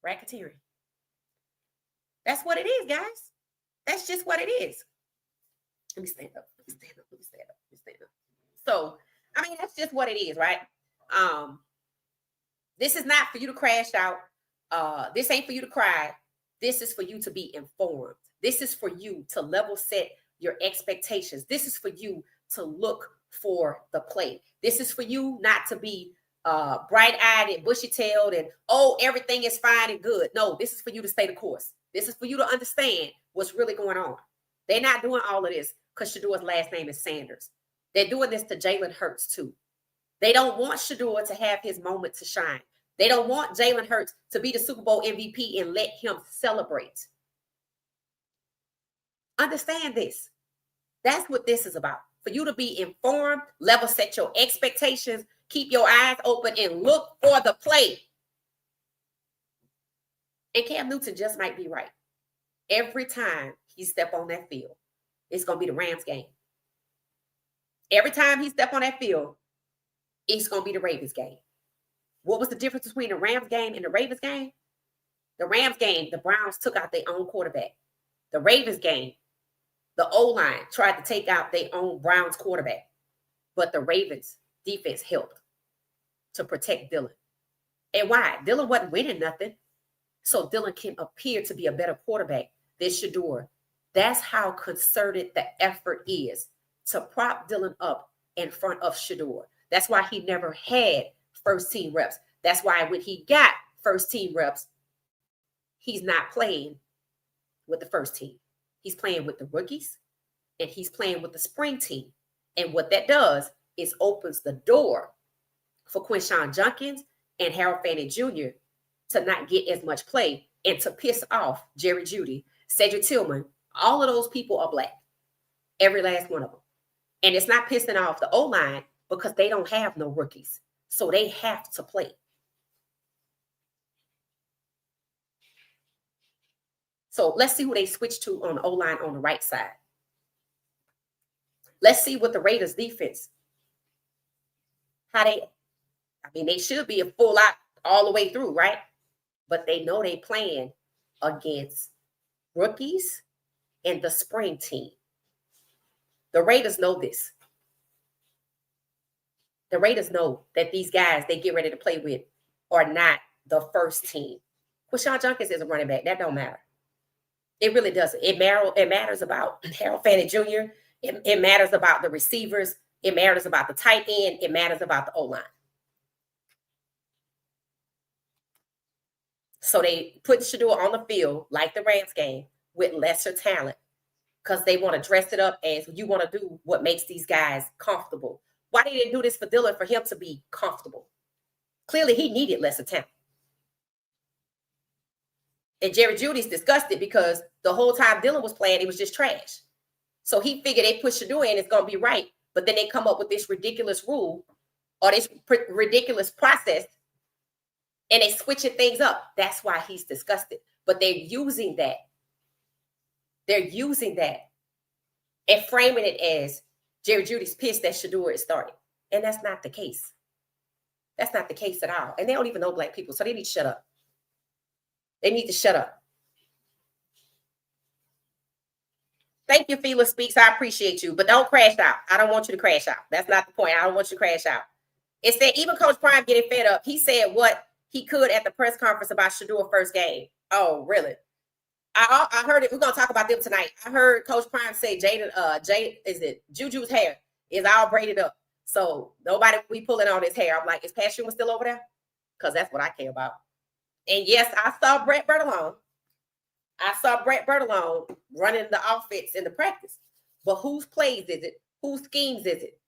Racketeering. That's what it is, guys. That's just what it is. Let me stand up. Let me stand up. Let me stand up. Let me stand up. So, I mean, that's just what it is, right? This is not for you to crash out. This ain't for you to cry. This is for you to be informed. This is for you to level set your expectations. This is for you to look for the play. This is for you not to be bright-eyed and bushy-tailed and, oh, everything is fine and good. No, this is for you to stay the course. This is for you to understand what's really going on. They're not doing all of this because Shedeur's last name is Sanders. They're doing this to Jalen Hurts too. They don't want Shedeur to have his moment to shine. They don't want Jalen Hurts to be the Super Bowl MVP and let him celebrate. Understand this. That's what this is about. For you to be informed, level set your expectations, keep your eyes open, and look for the play. And Cam Newton just might be right. Every time he step on that field, it's going to be the Rams game. Every time he step on that field, it's going to be the Ravens game. What was the difference between the Rams game and the Ravens game? The Rams game, the Browns took out their own quarterback. The Ravens game, the O-line tried to take out their own Browns quarterback. But the Ravens defense helped to protect Dylan. And why? Dylan wasn't winning nothing. So Dylan can appear to be a better quarterback than Shedeur. That's how concerted the effort is to prop Dylan up in front of Shedeur. That's why he never had first team reps. That's why when he got first team reps, he's not playing with the first team. He's playing with the rookies and he's playing with the spring team. And what that does is opens the door for Quinshon Judkins and Harold Fanning Jr. to not get as much play and to piss off Jerry Jeudy, Cedric Tillman. All of those people are black. Every last one of them. And it's not pissing off the O-line because they don't have no rookies. So they have to play. So let's see who they switch to on the O-line on the right side. Let's see what the Raiders defense, they should be a full out all the way through, right? But they know they playing against rookies and the spring team. The Raiders know this. The Raiders know that these guys they get ready to play with are not the first team. Quinshon Judkins is a running back. That don't matter. It really doesn't. It matters about Harold Fanning Jr. It matters about the receivers. It matters about the tight end. It matters about the O-line. So they put Shedeur on the field like the Rams game with lesser talent because they want to dress it up as you want to do what makes these guys comfortable. Why did they do this for Dylan? For him to be comfortable. Clearly, he needed lesser talent. And Jerry Jeudy's disgusted because the whole time Dylan was playing, it was just trash. So he figured they put Shedeur in, it's going to be right. But then they come up with this ridiculous rule or this ridiculous process and they switching things up. That's why he's disgusted. But they're using that. They're using that and framing it as Jerry Jeudy's pissed that Shedeur is starting. And that's not the case. That's not the case at all. And they don't even know black people, so they need to shut up. They need to shut up. Thank you, Fela Speaks. I appreciate you, but don't crash out. I don't want you to crash out. That's not the point. I don't want you to crash out. It said even Coach Prime getting fed up. He said what he could at the press conference about Shedeur first game. Oh, really? I heard it. We're gonna talk about them tonight. I heard Coach Prime say Juju's hair is all braided up. So nobody we pulling on his hair. I'm like, is Pat Schumer still over there? Because that's what I care about. And yes, I saw Brett Bertolone. Running the offense in the practice. But whose plays is it? Whose schemes is it?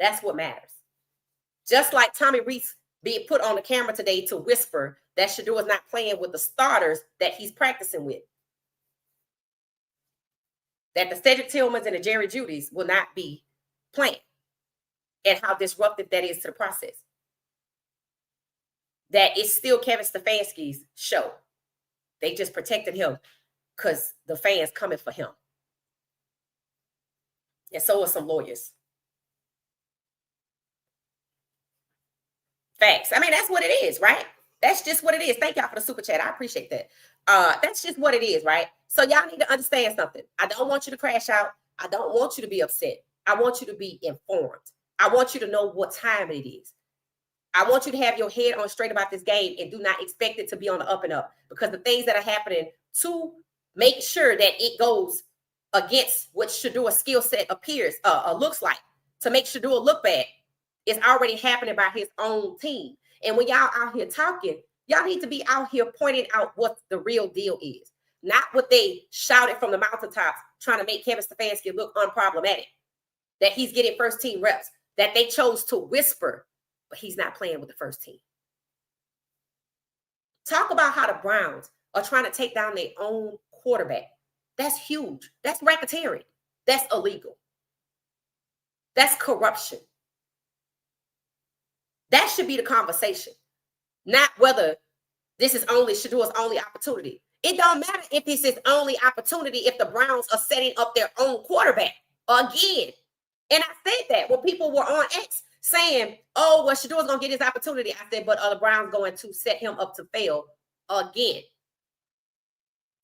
That's what matters. Just like Tommy Rees being put on the camera today to whisper that Shedeur is not playing with the starters that he's practicing with. That the Cedric Tillmans and the Jerry Judys will not be playing. And how disruptive that is to the process. That it's still Kevin Stefanski's show. They just protected him because the fans coming for him. And so are some lawyers. Facts. I mean, that's what it is, right? That's just what it is. Thank y'all for the super chat. I appreciate that. That's just what it is, right? So y'all need to understand something. I don't want you to crash out. I don't want you to be upset. I want you to be informed. I want you to know what time it is. I want you to have your head on straight about this game and do not expect it to be on the up and up, because the things that are happening to make sure that it goes against what Shedeur's skill set looks like, to make Shedeur look bad, is already happening by his own team. And when y'all out here talking, y'all need to be out here pointing out what the real deal is, not what they shouted from the mountaintops trying to make Kevin Stefanski look unproblematic, that he's getting first team reps, that they chose to whisper, but he's not playing with the first team. Talk about how the Browns are trying to take down their own quarterback. That's huge. That's racketeering. That's illegal. That's corruption. That should be the conversation, not whether this is only Shedeur's only opportunity. It don't matter if it's his only opportunity if the Browns are setting up their own quarterback again. And I said that when people were on X saying, oh, well, Shedeur's going to get his opportunity. I said, but are the Browns going to set him up to fail again?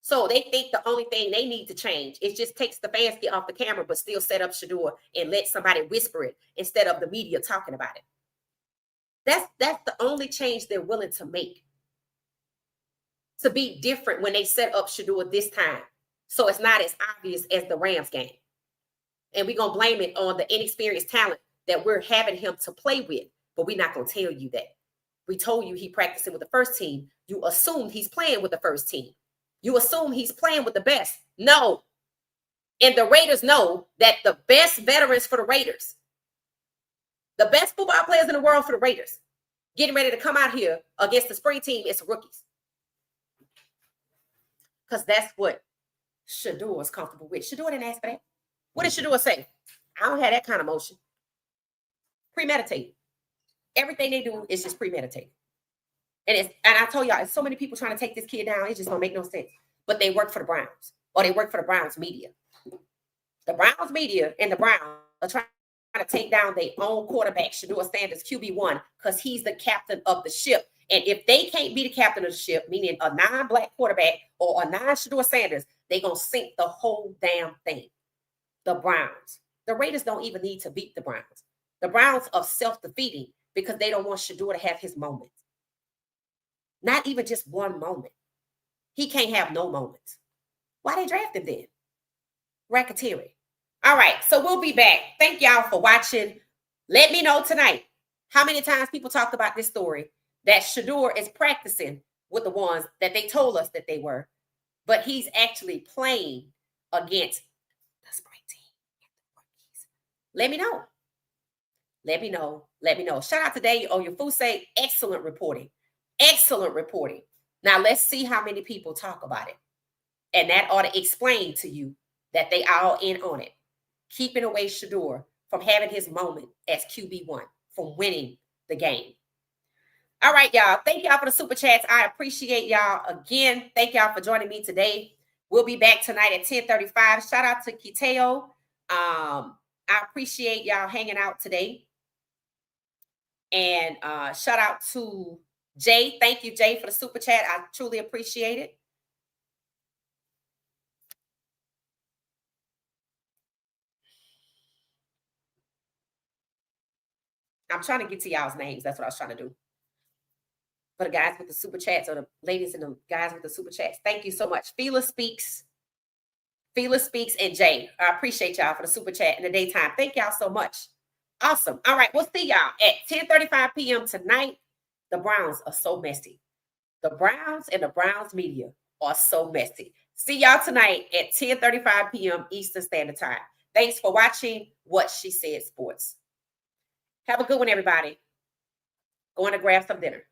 So they think the only thing they need to change is just take Stefanski off the camera, but still set up Shedeur and let somebody whisper it instead of the media talking about it. That's the only change they're willing to make. To be different when they set up Shedeur this time, so it's not as obvious as the Rams game. And we're going to blame it on the inexperienced talent that we're having him to play with, but we're not going to tell you that. We told you he practicing with the first team. You assumed he's playing with the first team. You assume he's playing with the best. No. And the Raiders know that the best veterans for the Raiders, the best football players in the world for the Raiders, getting ready to come out here against the spring team, it's rookies. Because that's what Shedeur is comfortable with. Shedeur didn't ask for that. What did Shedeur say? I don't have that kind of motion. Premeditated. Everything they do is just premeditated. And I told y'all, it's so many people trying to take this kid down. It just don't make no sense. But they work for the Browns, or they work for the Browns media. The Browns media and the Browns are trying to take down their own quarterback, Shedeur Sanders, QB1, because he's the captain of the ship. And if they can't be the captain of the ship, meaning a non-black quarterback or a non-Shedeur Sanders, they're going to sink the whole damn thing. The Browns. The Raiders don't even need to beat the Browns. The Browns are self-defeating because they don't want Shedeur to have his moments. Not even just one moment. He can't have no moments. Why they draft him then? Racketeering. All right, so we'll be back. Thank y'all for watching. Let me know tonight how many times people talked about this story that Shedeur is practicing with the ones that they told us that they were, but he's actually playing against the spring team. Let me know. Let me know. Let me know. Shout out to Daniel Oyefuse. Excellent reporting. Excellent reporting. Now let's see how many people talk about it. And that ought to explain to you that they are all in on it. Keeping away Shedeur from having his moment as QB1, from winning the game. All right, y'all. Thank y'all for the super chats. I appreciate y'all. Again, thank y'all for joining me today. We'll be back tonight at 10:35. Shout out to Kiteo. I appreciate y'all hanging out today. And shout out to Jay. Thank you, Jay, for the super chat. I truly appreciate it. I'm trying to get to y'all's names. That's what I was trying to do. For the guys with the super chats, or the ladies and the guys with the super chats, thank you so much. Fela Speaks, and Jay. I appreciate y'all for the super chat in the daytime. Thank y'all so much. Awesome. All right, we'll see y'all at 10:35 p.m. tonight. The Browns are so messy. The Browns and the Browns media are so messy. See y'all tonight at 10:35 p.m. Eastern Standard Time. Thanks for watching What She Said Sports. Have a good one, everybody. Going to grab some dinner.